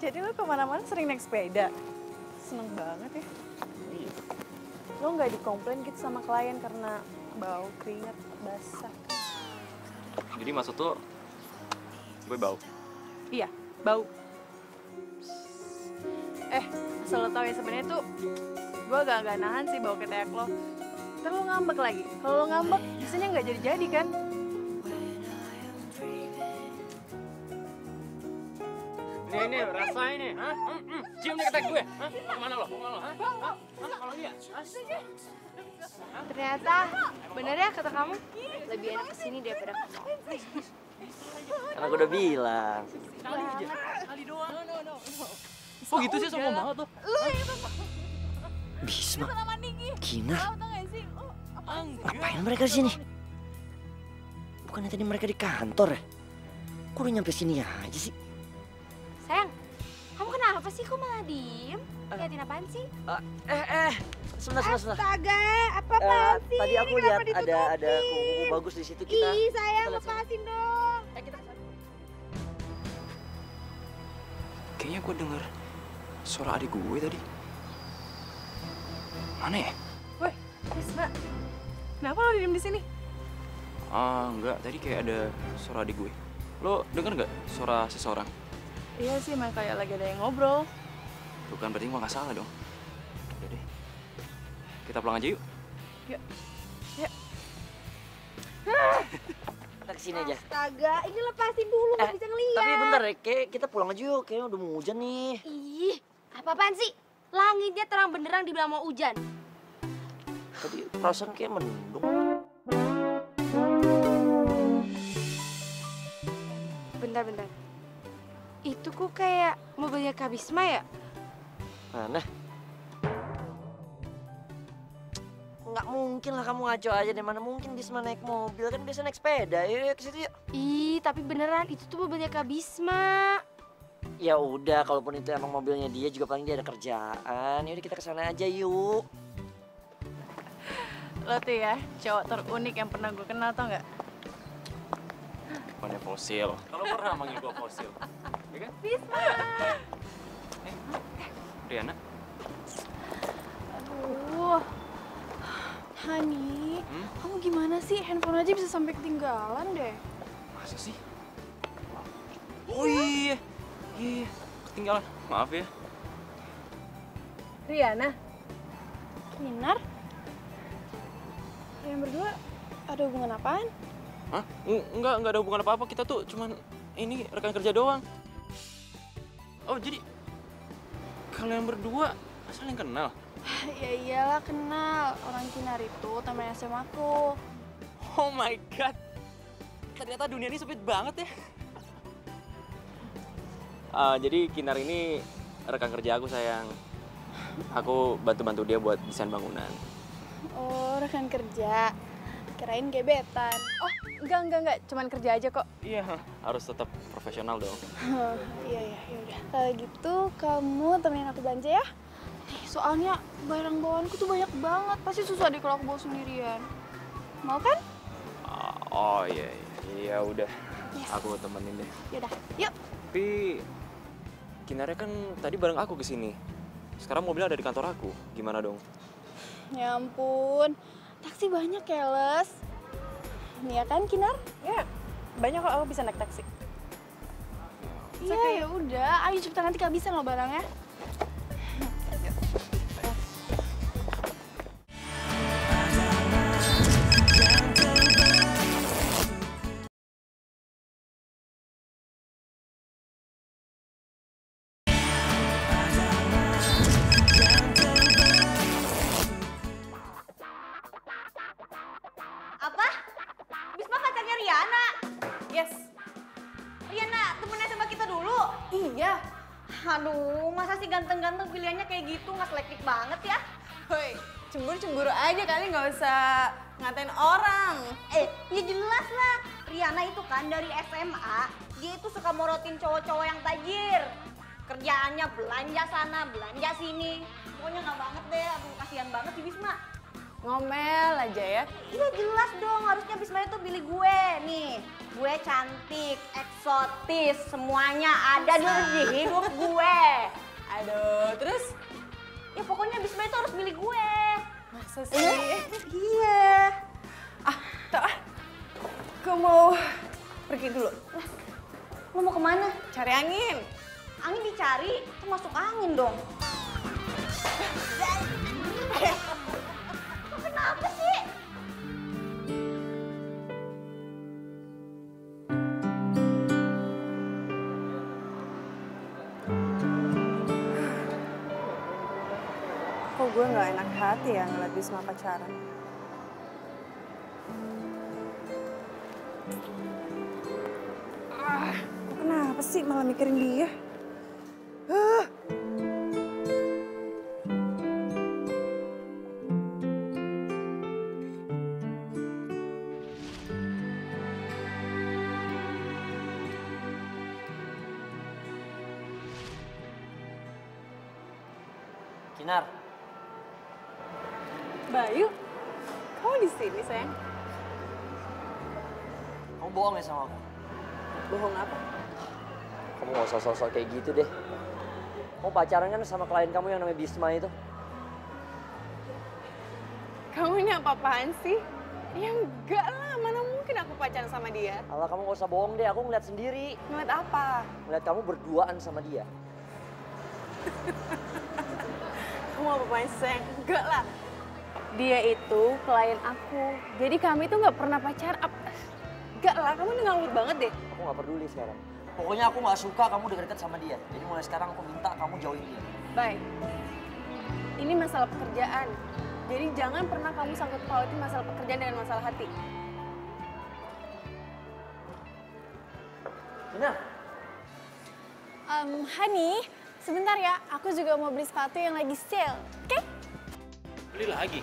Jadi lo kemana-mana sering naik sepeda? Seneng banget ya. Lo nggak dikomplain gitu sama klien karena bau keringat basah? Jadi maksud lo, gue bau? Iya, bau. Asal lo tau ya sebenarnya tuh gue agak nahan sih bau ketek lo. Ntar lo ngambek lagi. Kalau lo ngambek, biasanya nggak jadi-jadi kan? Nih, rasain nih. Hah? Cium nih ketek gue. Hah? Mau kemana lo? Hah? Kalau iya? Ternyata bener ya kata kamu, lebih enak kesini daripada ke mall. Karena aku udah bilang. Kali doang. Oh gitu sih, sombong banget tuh. Bisma, Kinar, Enggak. ngapain mereka di sini? Bukannya tadi mereka di kantor ya? Kok udah nyampe sini aja sih? Sayang, kamu kenapa sih? Kok malah diem? Liatin apaan sih? Sebentar. Astaga, apa-apaan sih? Tadi aku lihat ada kuku bagus di situ kita. Ih, sayang, kita lihat sama. lepasin dong. Kayaknya gue denger suara adik gue tadi. Mana ya? Woi, Bisma. Kenapa lo diem di sini? Enggak. Tadi kayak ada suara adik gue. Lo denger nggak suara seseorang? Iya sih, emang kayak lagi ada yang ngobrol. Bukan, berarti gue nggak salah dong. Udah deh. Kita pulang aja yuk. Yuk. Kita kesini aja. Astaga, ini lepasin dulu, nggak bisa ngeliat. Tapi bentar ya, kayak kita pulang aja yuk. Kayaknya udah mau hujan nih. Ih, apa-apaan sih? Langitnya terang benderang dibilang mau hujan. Tadi perasaan kayak mendung. Bentar. Itu kok kayak mobilnya Kak Bisma ya? Mana? Nggak mungkin lah kamu ngaco aja deh. Mana mungkin Bisma naik mobil, kan biasa naik sepeda. Yuk ke situ yuk. Ih, tapi beneran itu tuh mobilnya Kak Bisma. Ya udah, kalaupun itu emang mobilnya dia juga paling dia ada kerjaan. Yaudah kita kesana aja yuk. Lo tuh ya, cowok terunik yang pernah gue kenal, tau nggak? Bukannya fosil. Kalau pernah manggil gue fosil. Ya kan? Bisma! Riana? Aduh, Hani, kamu gimana sih? Handphone aja bisa sampai ketinggalan deh. Masa sih? Oh iya, ketinggalan. Maaf ya. Riana? Kinar? Kalian berdua ada hubungan apaan? Hah? Enggak ada hubungan apa-apa. Kita tuh cuman ini rekan kerja doang. Oh, jadi kalian berdua saling kenal? Ya iyalah kenal, orang Kinar itu teman SMA aku. Oh my god. Ternyata dunia ini sempit banget ya. Jadi Kinar ini rekan kerja aku, sayang. Aku bantu-bantu dia buat desain bangunan. Oh, rekan kerja. Kirain gebetan. Oh, enggak. Cuman kerja aja kok. Iya, harus tetap profesional dong. Iya, yaudah. Kalau gitu kamu temenin aku belanja ya. Soalnya barang bawaanku tuh banyak banget. Pasti susah deh kalau aku bawa sendirian. Mau kan? Oh iya udah. Yes. Aku temenin deh. Yaudah, yuk. Tapi Kinarnya kan tadi bareng aku ke sini. Sekarang mobilnya ada di kantor aku. Gimana dong? Ya ampun, taksi banyak ya, Les. Nih ya kan, Kinar? Ya, banyak kok aku bisa naik taksi. Iya, ya udah. Ayo cepetan, nanti kehabisan loh barangnya. Riana. Yes. Riana, temennya sama kita dulu. Iya. Aduh, masa sih ganteng-ganteng pilihannya kayak gitu, nggak selektif banget ya? Woi, cemburu-cemburu aja kali, nggak usah ngatain orang. Ya jelas lah. Riana itu kan dari SMA, dia itu suka morotin cowok-cowok yang tajir. Kerjaannya belanja sana, belanja sini. Pokoknya nggak banget deh, aduh kasihan banget si Bisma. Ngomel aja ya. Iya jelas dong, harusnya Bisma itu pilih gue nih. Gue cantik, eksotis, semuanya ada di hidup gue. Aduh, terus? Ya pokoknya Bisma itu harus milih gue. Masa sih? Iya. Tak ah. Gue mau pergi dulu. Lo mau kemana? Cari angin. Angin dicari, itu masuk angin dong. Lo kenapa sih? Kok gue nggak enak hati ya ngeliat Bisma pacaran. Kenapa sih malah mikirin dia? Kinar, Bayu, kamu di sini sayang? kamu bohong ya sama aku? Bohong apa? Kamu gak usah sosok kayak gitu deh. Kamu pacaran kan sama klien kamu yang namanya Bisma itu? Kamu ini apa-apaan sih? Ya enggak lah, mana mungkin aku pacaran sama dia. Alah, kamu gak usah bohong deh, aku ngeliat sendiri. Ngeliat apa? Ngeliat kamu berduaan sama dia. Kamu apa-apaan sih sayang? Enggak lah. Dia itu klien aku, jadi kami tuh nggak pernah pacaran. Enggak lah, kamu ini ngawur banget deh. Aku gak peduli sekarang. Pokoknya aku gak suka kamu deket-deket sama dia. Jadi mulai sekarang aku minta kamu jauhin dia. Baik, ini masalah pekerjaan. Jadi jangan pernah kamu sangkut pautin masalah pekerjaan dengan masalah hati. Kinar, Hani, sebentar ya. Aku juga mau beli sepatu yang lagi sale, oke? Beli lagi?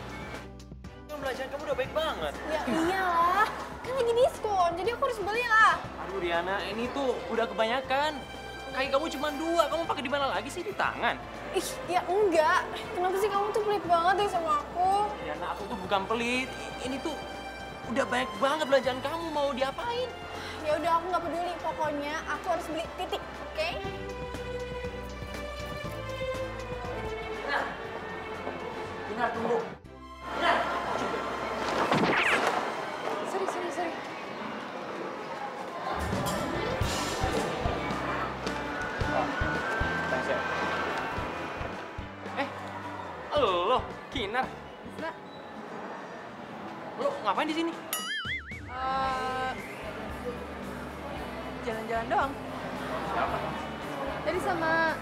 Kan belanjaan kamu udah baik banget. Ya iyalah, kan lagi diskon, jadi aku harus beli lah. Aduh Riana, ini tuh udah kebanyakan. Kaki kamu cuma 2, kamu pakai di mana lagi sih? Di tangan? Ih, ya enggak. Kenapa sih kamu tuh pelit banget deh sama aku? Riana, aku tuh bukan pelit. Ini tuh udah banyak banget belanjaan kamu, mau diapain? Ya udah, aku nggak peduli. Pokoknya aku harus beli, titik, oke? Kinar tunggu. Kinar! Sorry. Thanks ya. Lo, Kinar. Nah, Lo ngapain di sini? jalan-jalan doang. Siapa? Tadi sama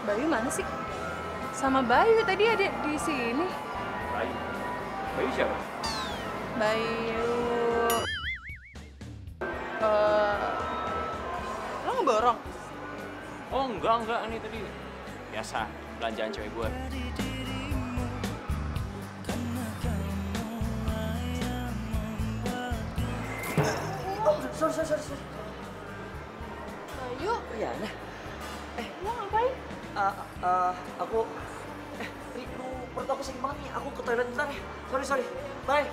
Bayu mana sih? Sama Bayu tadi ada di sini. Bayu. Bayu siapa? Bayu. Lo ngeborong? Oh enggak, ini tadi biasa belanjaan cewek gue. Oh, sorry. Bayu, Iya, nah. lo ngapain? Aku... Ri, perut aku sakit banget nih. Aku ke toilet bentar ya. Sorry. Bye.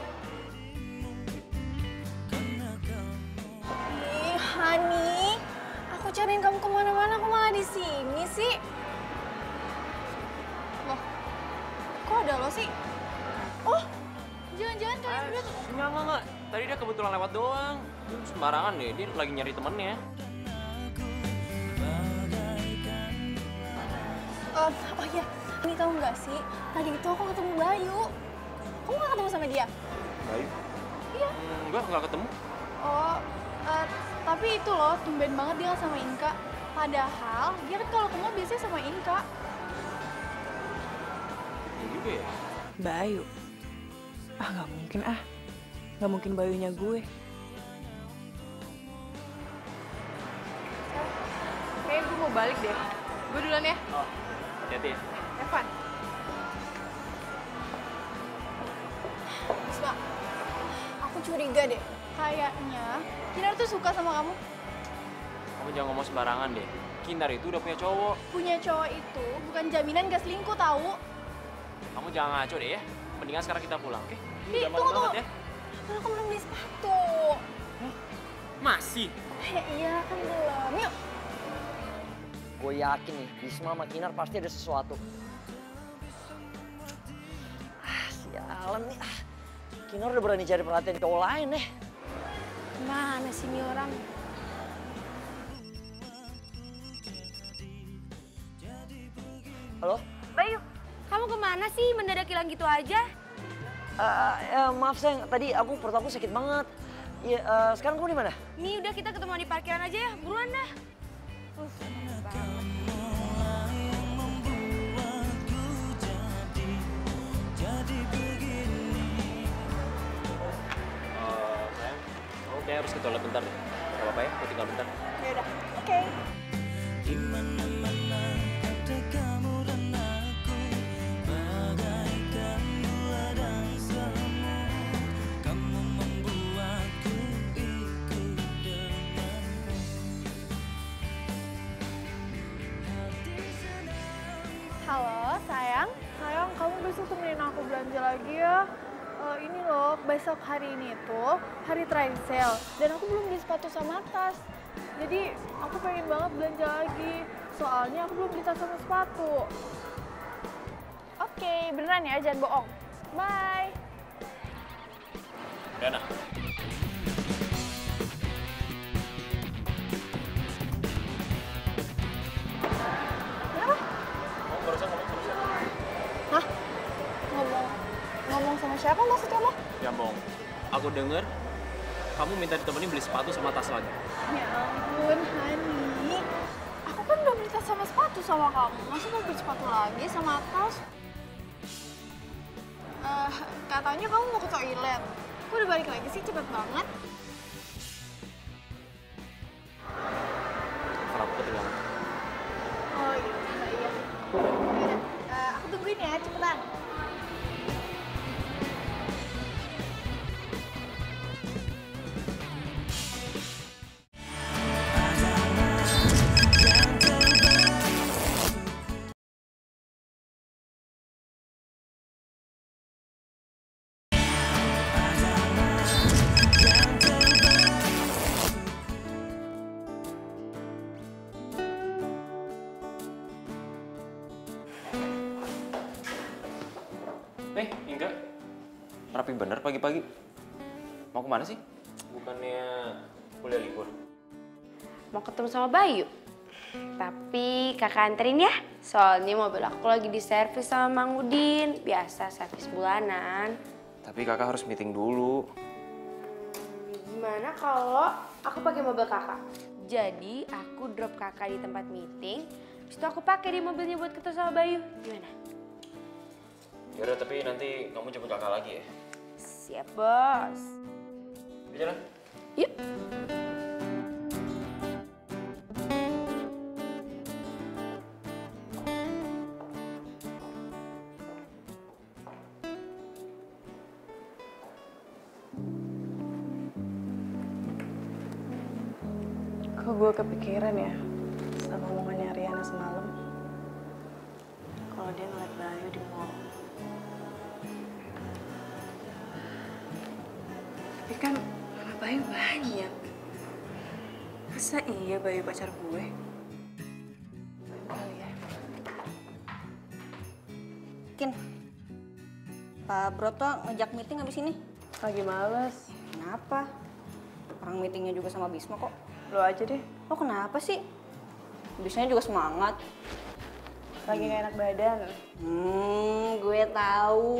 Ih, Hani, aku cariin kamu kemana-mana, aku malah di sini sih. Loh, kok ada lo sih? Oh, jangan-jangan kalian berdua tuh. Enggak. Tadi dia kebetulan lewat doang. Sembarangan deh, dia lagi nyari temennya. Oh iya, ini tahu nggak sih? Tadi itu aku ketemu Bayu. Kamu nggak ketemu sama dia? Bayu? Iya. Enggak ketemu. Oh, tapi itu loh, tumben banget dia sama Inka. Padahal dia kan kalau ke mall biasanya sama Inka. Iya juga ya. Bayu. Nggak mungkin Nggak mungkin Bayunya gue. mau balik deh. Gue duluan ya. Oh, hati-hati ya. Evan. Bisma, aku curiga deh. Kayaknya Kinar tuh suka sama kamu. Kamu jangan ngomong sembarangan deh. Kinar itu udah punya cowok. Punya cowok itu bukan jaminan gak selingkuh tahu. Kamu jangan ngaco deh ya. Mendingan sekarang kita pulang, oke? Ih, Udah malam tunggu, banget ya. Kan aku belum beli sepatu. Masih? Iya kan belum. Yuk. Gue yakin nih, Bisma sama Kinar pasti ada sesuatu. Sialan nih. Kinar udah berani cari perhatian cowok lain nih. Mana sih ini orang? Halo? Bayu, kamu kemana sih mendadak hilang gitu aja? Maaf sayang, tadi perut aku sakit banget. Iya, sekarang kamu di mana? Nih udah kita ketemu di parkiran aja ya, buruan dah. Sayang, kamu kayak harus ke toilet bentar deh. Gak apa-apa ya, aku tinggal bentar. Yaudah, oke. Halo, sayang. Sayang, kamu besok temenin aku belanja lagi ya. Ini loh, besok hari ini tuh hari trial sale. Dan aku belum beli sepatu sama tas. Jadi, aku pengen banget belanja lagi. Soalnya aku belum beli tas sama sepatu. Oke, beneran ya, jangan bohong. Bye. Dana. Kenapa? Kamu barusan ngomong sama siapa? Hah? Ngomong sama siapa maksud kamu? Ya, Bong. Aku denger kamu minta ditemenin beli sepatu sama tas lagi. Ya ampun, Hani. Aku kan udah beli tas sama sepatu sama kamu. Masa mau beli sepatu lagi sama tas? Katanya kamu mau ke toilet. Kok udah balik lagi sih, cepet banget. Kalau aku ketinggalan. Oh iya, iya. Yaudah, aku tungguin ya, cepetan. Enggak. Rapi bener pagi-pagi. Mau kemana sih? Bukannya kuliah libur? Mau ketemu sama Bayu. Tapi kakak anterin ya. Soalnya mobil aku lagi diservis sama Mang Udin. Biasa servis bulanan. Tapi kakak harus meeting dulu. Gimana kalau aku pakai mobil kakak? Jadi aku drop kakak di tempat meeting. Habis itu aku pakai di mobilnya buat ketemu sama Bayu. Gimana? Yaudah, tapi nanti kamu jemput kakak lagi ya? Siap, bos. Jalan. Yuk. Kok gue kepikiran ya sama omongannya Riana semalam. Kalau dia ngeliat Bayu di mall. Tapi kan nama Bayu banyak. Masa iya Bayu pacar gue? Kali ya. Kin, Pak Broto ngejak meeting habis ini. Lagi males. Kenapa? Orang meetingnya juga sama Bisma kok. Lo aja deh. Lo kenapa sih? Bismanya juga semangat. Lagi gak enak badan. Gue tahu.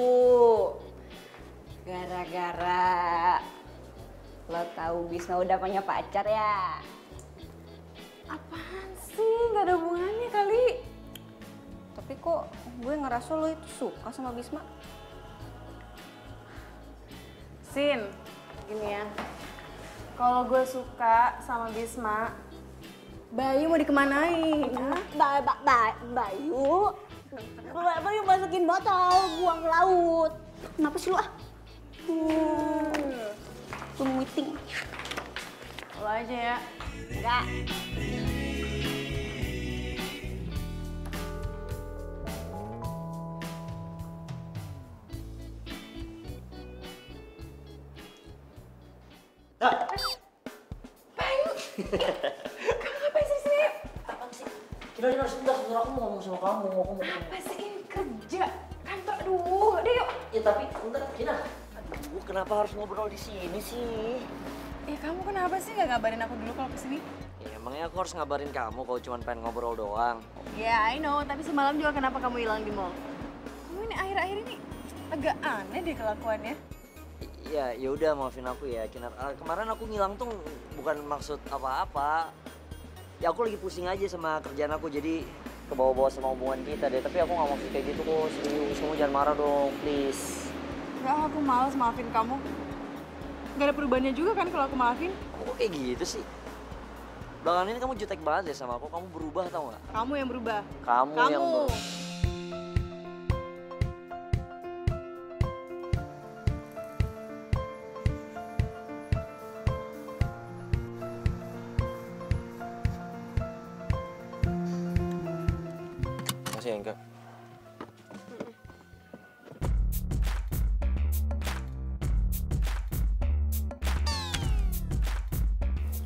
Gara-gara lo tahu Bisma udah punya pacar ya? Apaan sih? Gak ada hubungannya kali. Tapi kok gue ngerasa lo itu suka sama Bisma? Sin, gini ya. Kalau gue suka sama Bisma, Bayu mau dikemanain? Bayu. Bayu masukin botol, buang ke laut. Kenapa sih lu ah? Lu meeting. Lo aja ya. Enggak. Ngapain sih sini? Apaan sih? Kira-kira sebentar aku mau ngomong sama kamu. Aku mau Apa sih ini kerja? Kantor, aduh, udah yuk. Ya tapi bentar, Kina. Aduh, kenapa harus ngobrol di sini sih? Ya kamu kenapa sih nggak ngabarin aku dulu kalau kesini? Ya emangnya aku harus ngabarin kamu kalau cuma pengen ngobrol doang. Ya, I know. Tapi semalam juga kenapa kamu hilang di mall? Kamu ini akhir-akhir ini agak aneh deh kelakuannya. Ya, ya udah maafin aku ya, Kinar. Kemarin aku ngilang tuh bukan maksud apa-apa. Ya aku lagi pusing aja sama kerjaan aku, jadi kebawa-bawa sama hubungan kita deh. Tapi aku nggak maksud kayak gitu kok, serius. Kamu jangan marah dong, please. Enggak, aku males maafin kamu. Gak ada perubahannya juga kan kalau aku maafin? Kamu kok kayak gitu sih? Belakangan ini kamu jutek banget deh sama aku, kamu berubah tau nggak? Kamu yang berubah. Kamu yang berubah. Makasih ya, Engka.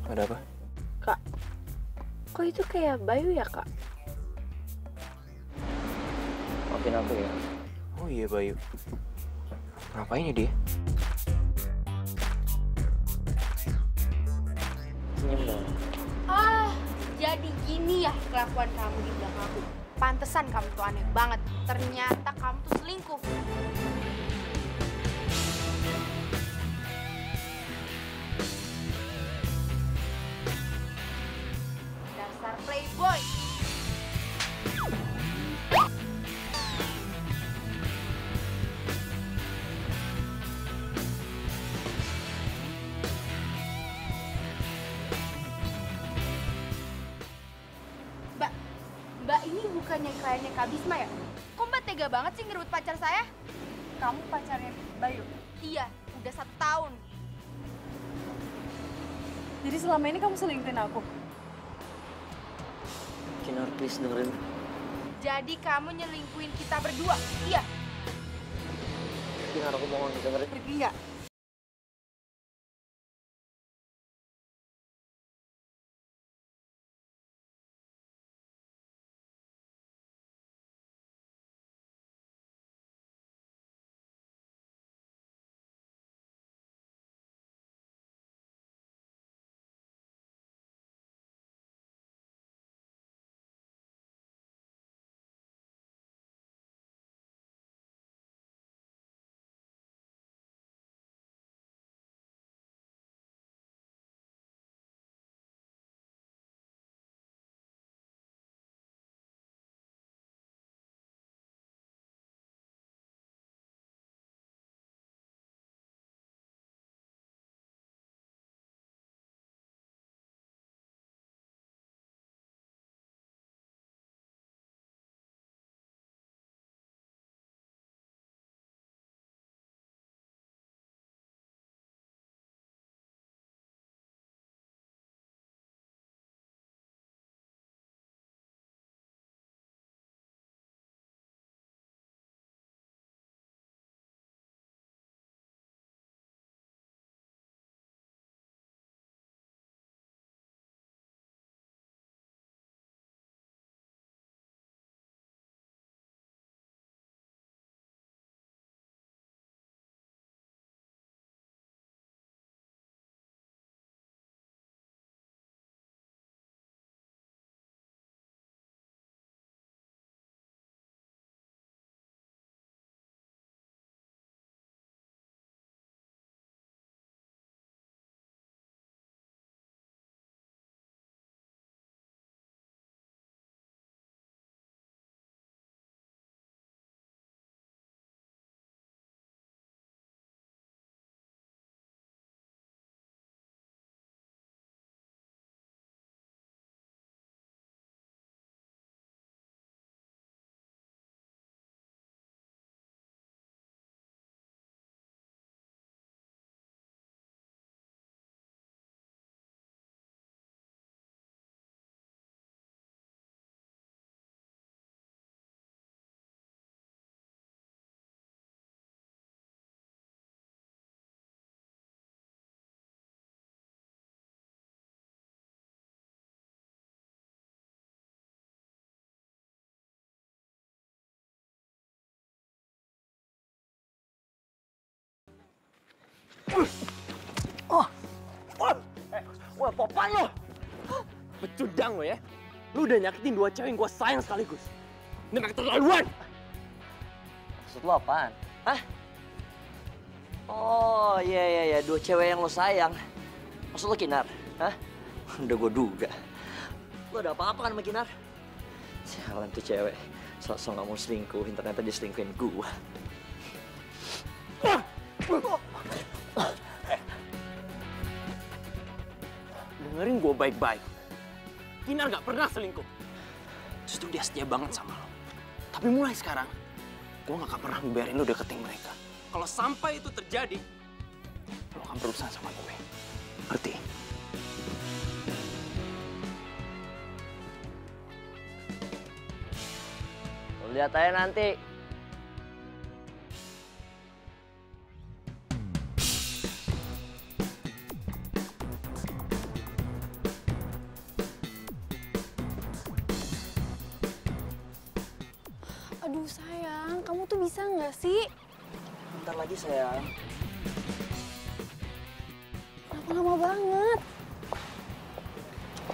Ada apa? Kak, kok itu kayak Bayu ya kak? Maafin aku ya. Oh iya, Bayu. Ngapain ya dia? Senyum dong. Ah, jadi gini ya kelakuan kamu di belakang aku. Pantesan kamu tuh aneh banget. Ternyata kamu tuh selingkuh. Dasar playboy. Mbak, Mbak ini bukannya kliennya Kak Bisma ya? Kok Mbak tega banget sih ngerebut pacar saya? Kamu pacarnya Bayu. Iya, udah 1 tahun. Jadi selama ini kamu selingkuhin aku. Kinar, please dengerin. Jadi kamu nyelingkuhin kita berdua? Iya. Kinar, aku mohon dengerin. Pergi nggak? Wah, popan lo! Pecundang lo ya. Lu udah nyakitin dua cewek yang gue sayang sekaligus. Ini memang keterlaluan. Maksud lo apaan? Hah? Oh iya, dua cewek yang lo sayang. Maksud lo Kinar? Hah? Udah gue duga. Lo ada apa-apa kan sama Kinar? Sialan tuh cewek. Sok-sok gak mau selingkuhin, ternyata dia selingkuhin gue. Dengerin gue baik-baik. Kinar gak pernah selingkuh. Justru dia setia banget sama lo. Tapi mulai sekarang, gue gak akan pernah ngebiarin lo deketin mereka. Kalau sampai itu terjadi, lo akan berurusan sama gue. Ngerti? Lo lihat aja nanti. Aduh sayang, kamu tuh bisa nggak sih? Bentar lagi sayang. Kenapa lama banget?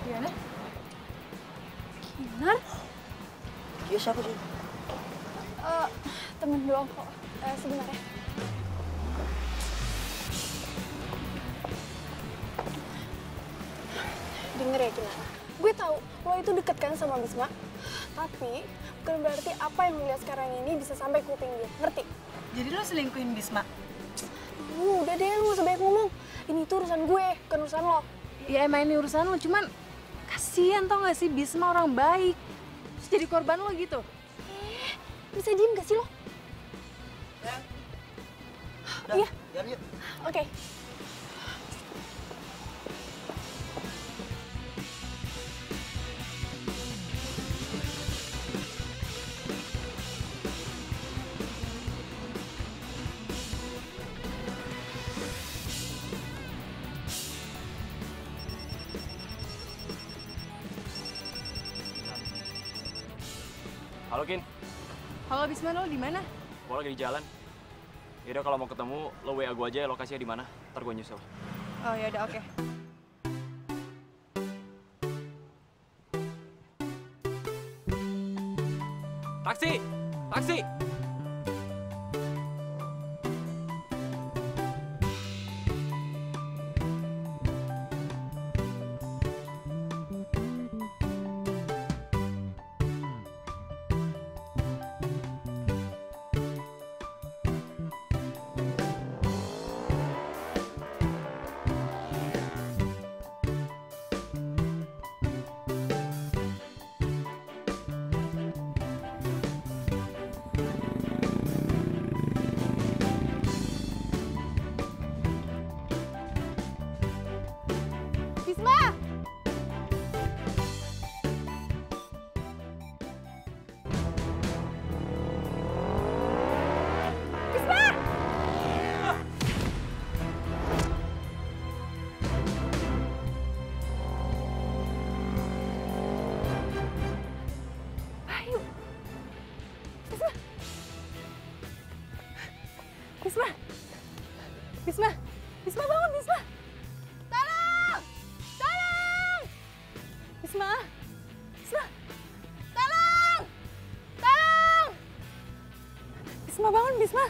Gimana? Kinar? Dia siapa sih? Temen doang kok. Sebentar ya. Denger ya Kinar, gue tahu lo itu deket kan sama Bisma. Tapi bukan berarti apa yang lo lihat sekarang ini bisa sampai kuping dia, ngerti? Jadi lo selingkuhin Bisma? Udah deh, lo gak usah banyak ngomong. Ini tuh urusan gue, bukan urusan lo. Ya emang ini urusan lo, cuman kasihan tau gak sih Bisma orang baik. Terus jadi korban lo gitu. Bisa diem gak sih lo? Iya. Jalan yuk. Oke. Halo, Kin. Halo Bisma, lo di mana? Gue lagi di jalan. Yaudah kalau mau ketemu, lo WA gue aja lokasinya di mana. Ntar gue nyusul. Oh ya udah, oke. Taksi! Taksi! Bisma! Bisma! Bisma! Bisma bangun, Bisma! Tolong! Tolong! Bisma! Bisma! Tolong! Tolong! Bisma bangun, Bisma!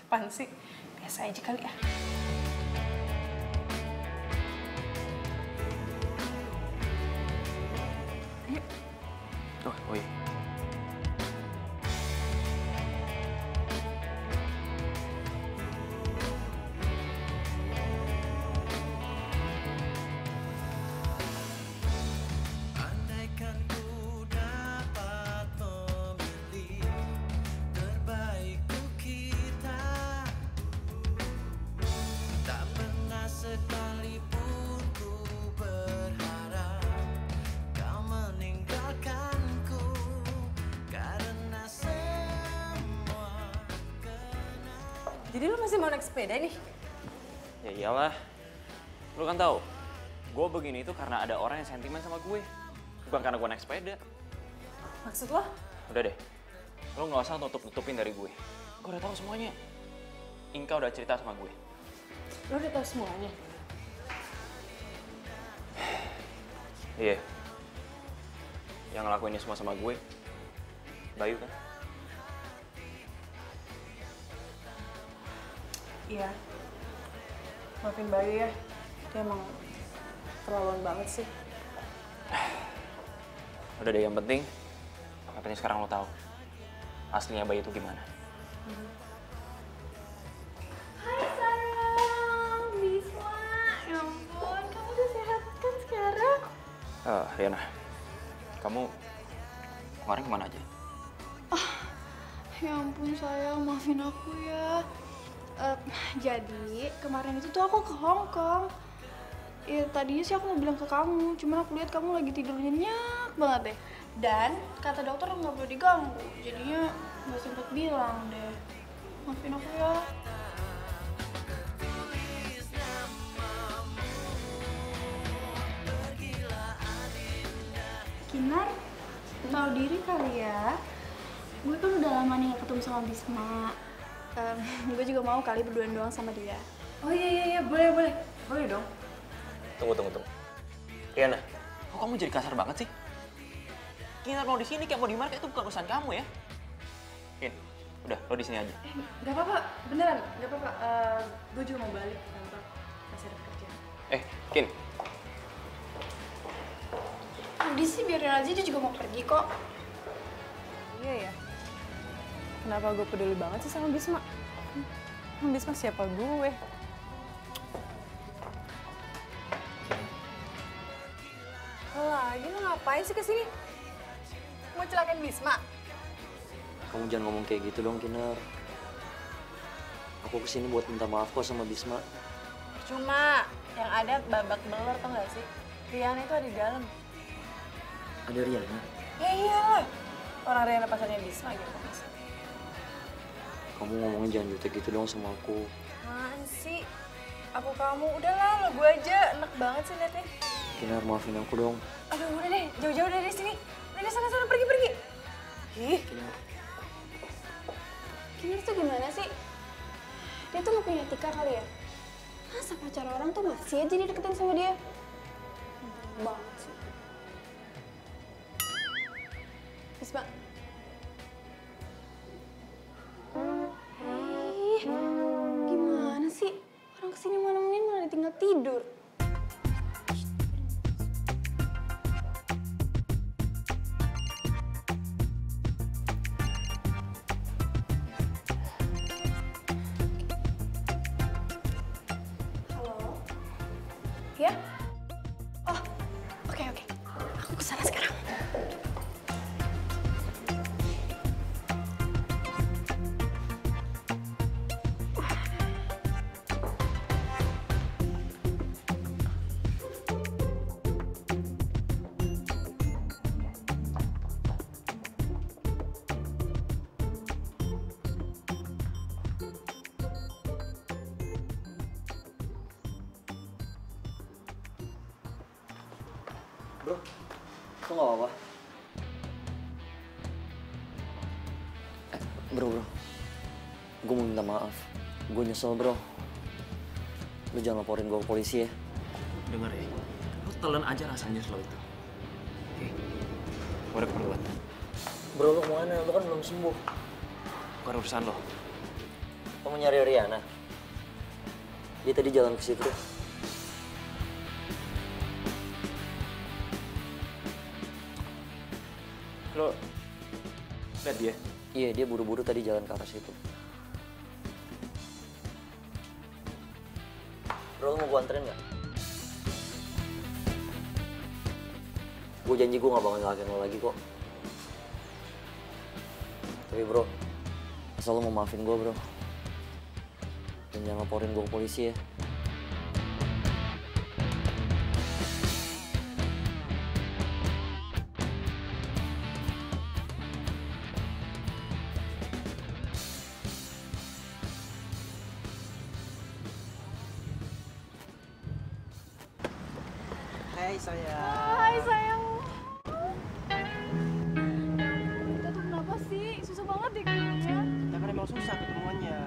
Apaan sih? Biasa aja kali ya. Yuk. Oh iya. Andaikan ku dapat memilih terbaik untuk kita, tak pernah sekalipun ku berharap kau meninggalkanku, karena semua Jadi lu masih mau naik sepeda nih? Ya iyalah. Lu kan tahu, gue begini itu karena ada orang yang sentimen sama gue. Bukan karena gue naik sepeda. Maksud lo? Udah deh, lu nggak usah nutup-nutupin dari gue. Gue udah tahu semuanya. Inka udah cerita sama gue. Lo udah tahu semuanya? Iya. Yang ngelakuin ini semua sama gue, Bayu kan? Iya. Maafin Bayu ya. Dia emang terlaluan banget sih. Udah deh, yang penting sekarang lo tahu aslinya Bayu itu gimana. Hai sayang, Bisma. Ya ampun, kamu udah sehat kan sekarang? Riana, kamu kemarin kemana aja? Ya ampun sayang, maafin aku ya. Jadi kemarin itu tuh aku ke Hong Kong. Ya tadinya sih aku mau bilang ke kamu, cuman aku lihat kamu lagi tidur nyenyak banget deh. Dan kata dokter nggak boleh diganggu, jadinya nggak sempet bilang deh. Maafin aku ya. Kinar, tahu diri kali ya. Gue kan udah lama nih gak ketemu sama Bisma. Gue juga mau kali berduaan doang sama dia. Oh iya, boleh. Boleh dong. Tunggu. Riana, kok kamu jadi kasar banget sih? Kinar mau di sini kayak mau di mana, itu bukan urusan kamu ya. Kin, udah lo di sini aja. Gak apa-apa, beneran. Gak apa-apa. Gue juga mau balik ke kantor. Masih ada kerjaan. Kin, Adi sih biarin aja, dia juga mau pergi kok. Iya ya. Kenapa gue peduli banget sih sama Bisma? Bisma siapa gue? Lagi lu ngapain sih kesini? Mau celakain Bisma? Kamu jangan ngomong kayak gitu dong, Kinar. Aku kesini buat minta maaf kok sama Bisma. Cuma yang ada babak belur tau gak sih? Riana itu ada di dalam. Ada Riana. Ya iyalah. Orang Riana pasarnya Bisma gitu mas. Kamu ngomongnya jangan jutek gitu dong sama aku. Apaan sih? Aku kamu, udahlah lo gue aja. Enak banget sih liatnya. Kinar, maafin aku dong. Aduh udah deh, jauh-jauh dari sini. Udah sana pergi. Ih. Kinar. Kinar tuh gimana sih? Dia tuh gak punya etika kali ya? Masa pacar orang tuh masih aja dideketin sama dia? Banget sih. Bisma. Gimana sih? Orang kesini malam ini malah ditinggal tidur. Halo? Ya? Oh, oke. Aku kesana sekarang. Bro, kok gak apa-apa? Bro. Gue mau minta maaf. Gue nyesel, bro. Lu jangan laporin gue ke polisi ya. Dengar ya, lo telan aja rasanya lo itu. Oke, gue ada keperluan. Bro, lu kemana? Lu kan belum sembuh. Bukan urusan lo. Kamu nyari Riana? Dia tadi jalan ke situ. Lo lihat dia? Iya, dia buru-buru tadi jalan ke arah situ. Bro, lo mau gue anterin nggak? Gue janji gue gak bakal nyalakin lo lagi kok. Tapi bro, asal lo mau maafin gue bro. Dan jangan laporin gue ke polisi ya. Hai sayang. Hai sayang. Kita tuh kenapa sih? Susah banget deh kayaknya. Kita kan emang susah ketemuannya.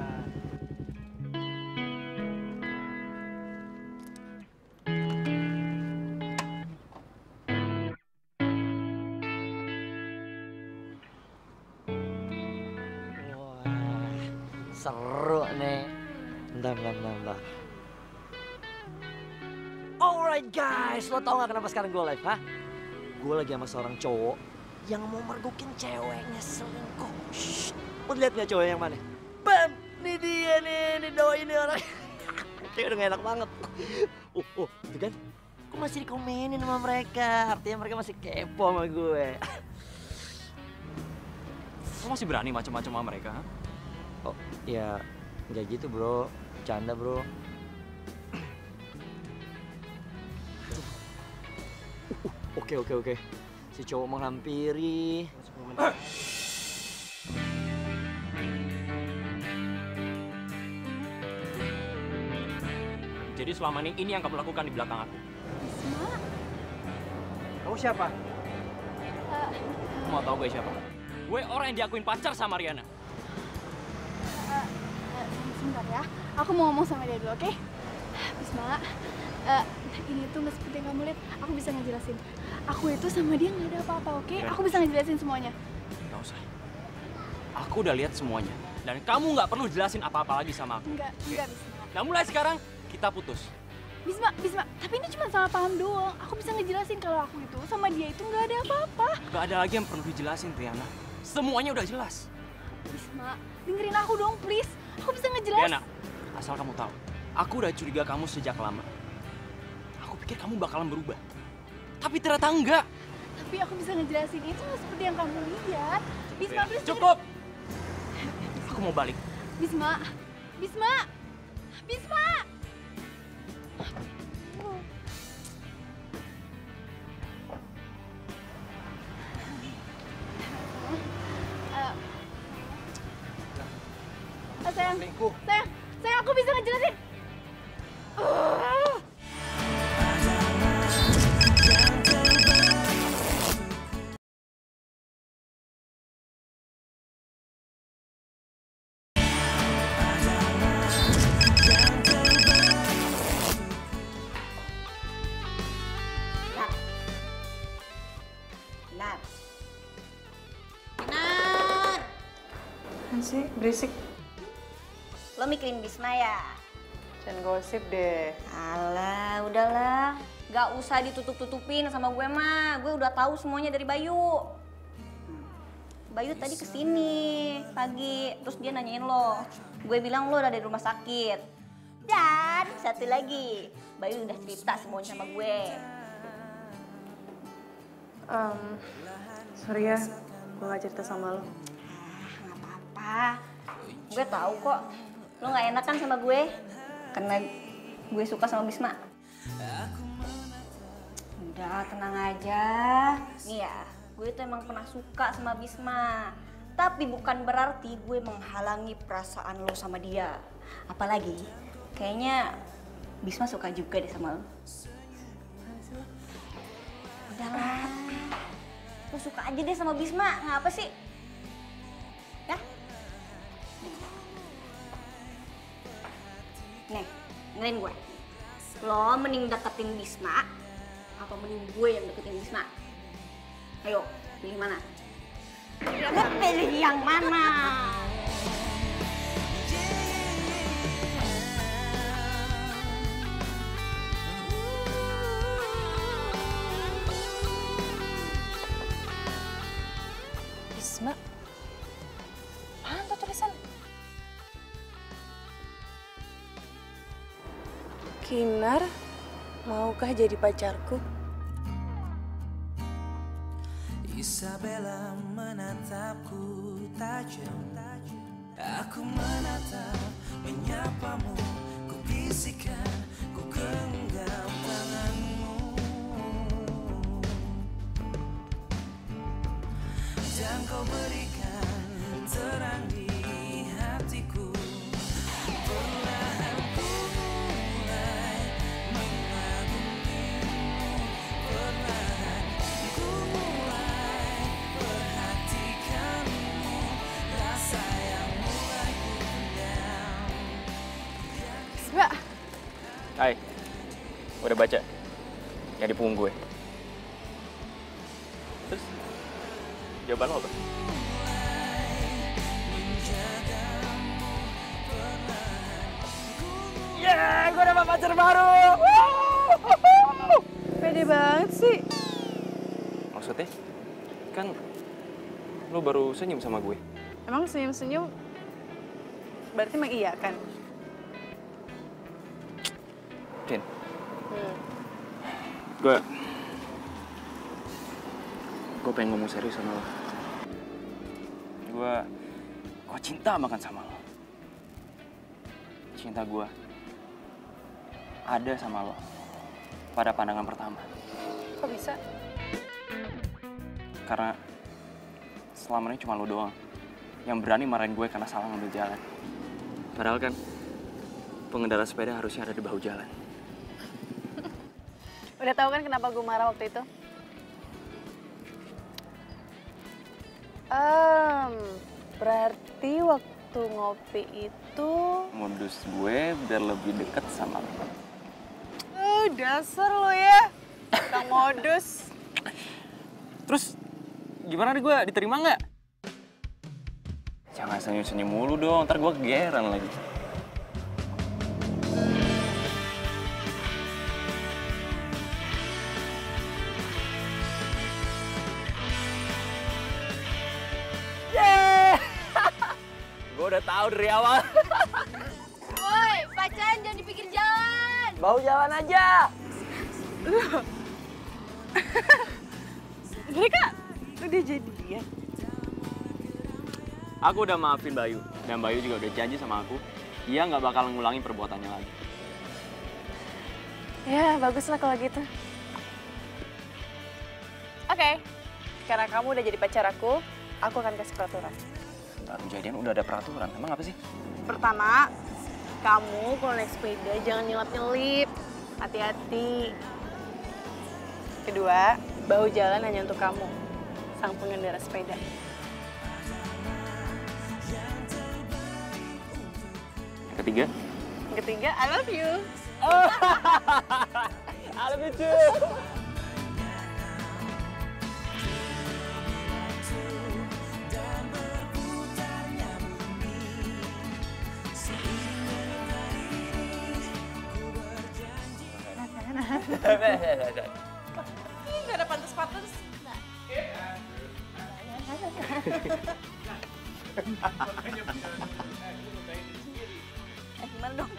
Wah, seru nih. Bentar. Alright guys, lo tau gak kenapa sekarang gue live, ha? Gue lagi sama seorang cowok yang mau mergokin ceweknya selingkuh. Shh, lo liat gak cowok yang mana? Bam, nih dia nih doi nih orang. Kayak udah gak enak banget. Itu kan? Gue masih dikomenin sama mereka, artinya mereka masih kepo sama gue. Lo masih berani macam-macam sama mereka? Ha? Oh, ya nggak gitu bro, bercanda bro. Oke. Si cowok menghampiri. Jadi selama ini yang kamu lakukan di belakang aku. Kamu siapa? Kamu mau tahu gue siapa? Gue orang yang diakuin pacar sama Riana. Sebentar ya, aku mau ngomong sama dia dulu, oke? Bisma, ini tuh nggak seperti yang kamu lihat. Aku bisa ngejelasin. Aku itu sama dia nggak ada apa-apa, oke? Ya. Aku bisa ngejelasin semuanya. Gak usah. Aku udah lihat semuanya. Dan kamu nggak perlu jelasin apa-apa lagi sama aku. Enggak, Bisma. Nah mulai sekarang kita putus. Bisma, tapi ini cuma salah paham doang. Aku bisa ngejelasin kalau aku itu sama dia itu nggak ada apa-apa. Gak ada lagi yang perlu dijelasin, Riana. Semuanya udah jelas. Bisma, dengerin aku dong, please. Aku bisa ngejelasin. Riana, asal kamu tahu, aku udah curiga kamu sejak lama. Aku pikir kamu bakalan berubah. Tapi ternyata enggak. Tapi aku bisa ngejelasin itu nggak seperti yang kamu lihat. Bisma, please. Cukup. Aku mau balik. Bisma. Sayang, aku bisa ngejelasin. Kinar. Sih, berisik. Lo mikirin Bisma ya? Jangan gosip deh. Alah, udahlah. Gak usah ditutup-tutupin sama gue mah. Gue udah tahu semuanya dari Bayu. Bayu tadi kesini pagi, terus dia nanyain lo. Gue bilang lo udah dari rumah sakit. Dan satu lagi, Bayu udah cerita semuanya sama gue. Sorry ya, gue gak cerita sama lo. Gak apa-apa. Gue tahu kok, lo gak enak kan sama gue. Karena gue suka sama Bisma. Udah, tenang aja. Nih ya, gue tuh emang pernah suka sama Bisma. Tapi bukan berarti gue menghalangi perasaan lo sama dia. Apalagi, kayaknya Bisma suka juga deh sama lo. Udahlah, lo suka aja deh sama Bisma, ngapa sih? Ya? Nih, dengerin gue. Lo mending deketin Bisma, apa mending gue yang deketin Bisma? Ayo, pilih mana? Pilih yang mana? Bisma. Apaan tuh tulisan? Kinar, maukah jadi pacarku? Isabella menatapku tajam. Aku menatap, menyapamu, ku bisikan, ku genggam tanganmu. Dan kau berikan terang di hatiku. Perlahan ku mulai mengagumimu. Perlahan ku mulai perhatikanmu. Rasa yang mulai ku pendam. Bisma, Hai, udah baca yang di punggung gue. Terus jawaban lo apa? Yeah, gue dapat pacar baru. pede banget sih. Maksudnya, kan lo baru senyum sama gue. Emang senyum-senyum berarti mengiyakan? Din, gue pengen ngomong serius sama lo. Gue cinta banget sama lo. Cinta gue ada sama lo pada pandangan pertama. Kok bisa? Karena selama ini cuma lo doang yang berani marahin gue karena salah ngambil jalan. Padahal kan pengendara sepeda harusnya ada di bahu jalan. Udah tahu kan kenapa gue marah waktu itu? Berarti waktu ngopi itu... Modus gue biar lebih deket sama lo. Dasar lo ya, Kang modus. Terus gimana nih gue, diterima nggak? Jangan senyum-senyum mulu dong, ntar gue kegeeran lagi. Gue udah tahu dari awal. Woi, pacaran jangan dipikir jalan. Bau jalan aja. Mereka udah jadian. Aku udah maafin Bayu, dan Bayu juga udah janji sama aku, dia nggak bakal ngulangi perbuatannya lagi. Ya, baguslah kalau gitu. Oke, karena kamu udah jadi pacar aku akan kasih peraturan. Baru jadian udah ada peraturan, emang apa sih? Pertama, kamu kalau naik sepeda jangan nyelap-nyelip. Hati-hati. Kedua, bahu jalan hanya untuk kamu, sang pengendara sepeda. Ketiga? Ketiga, I love you. I love you too. Gak ada pantas-pantas. Gimana dong?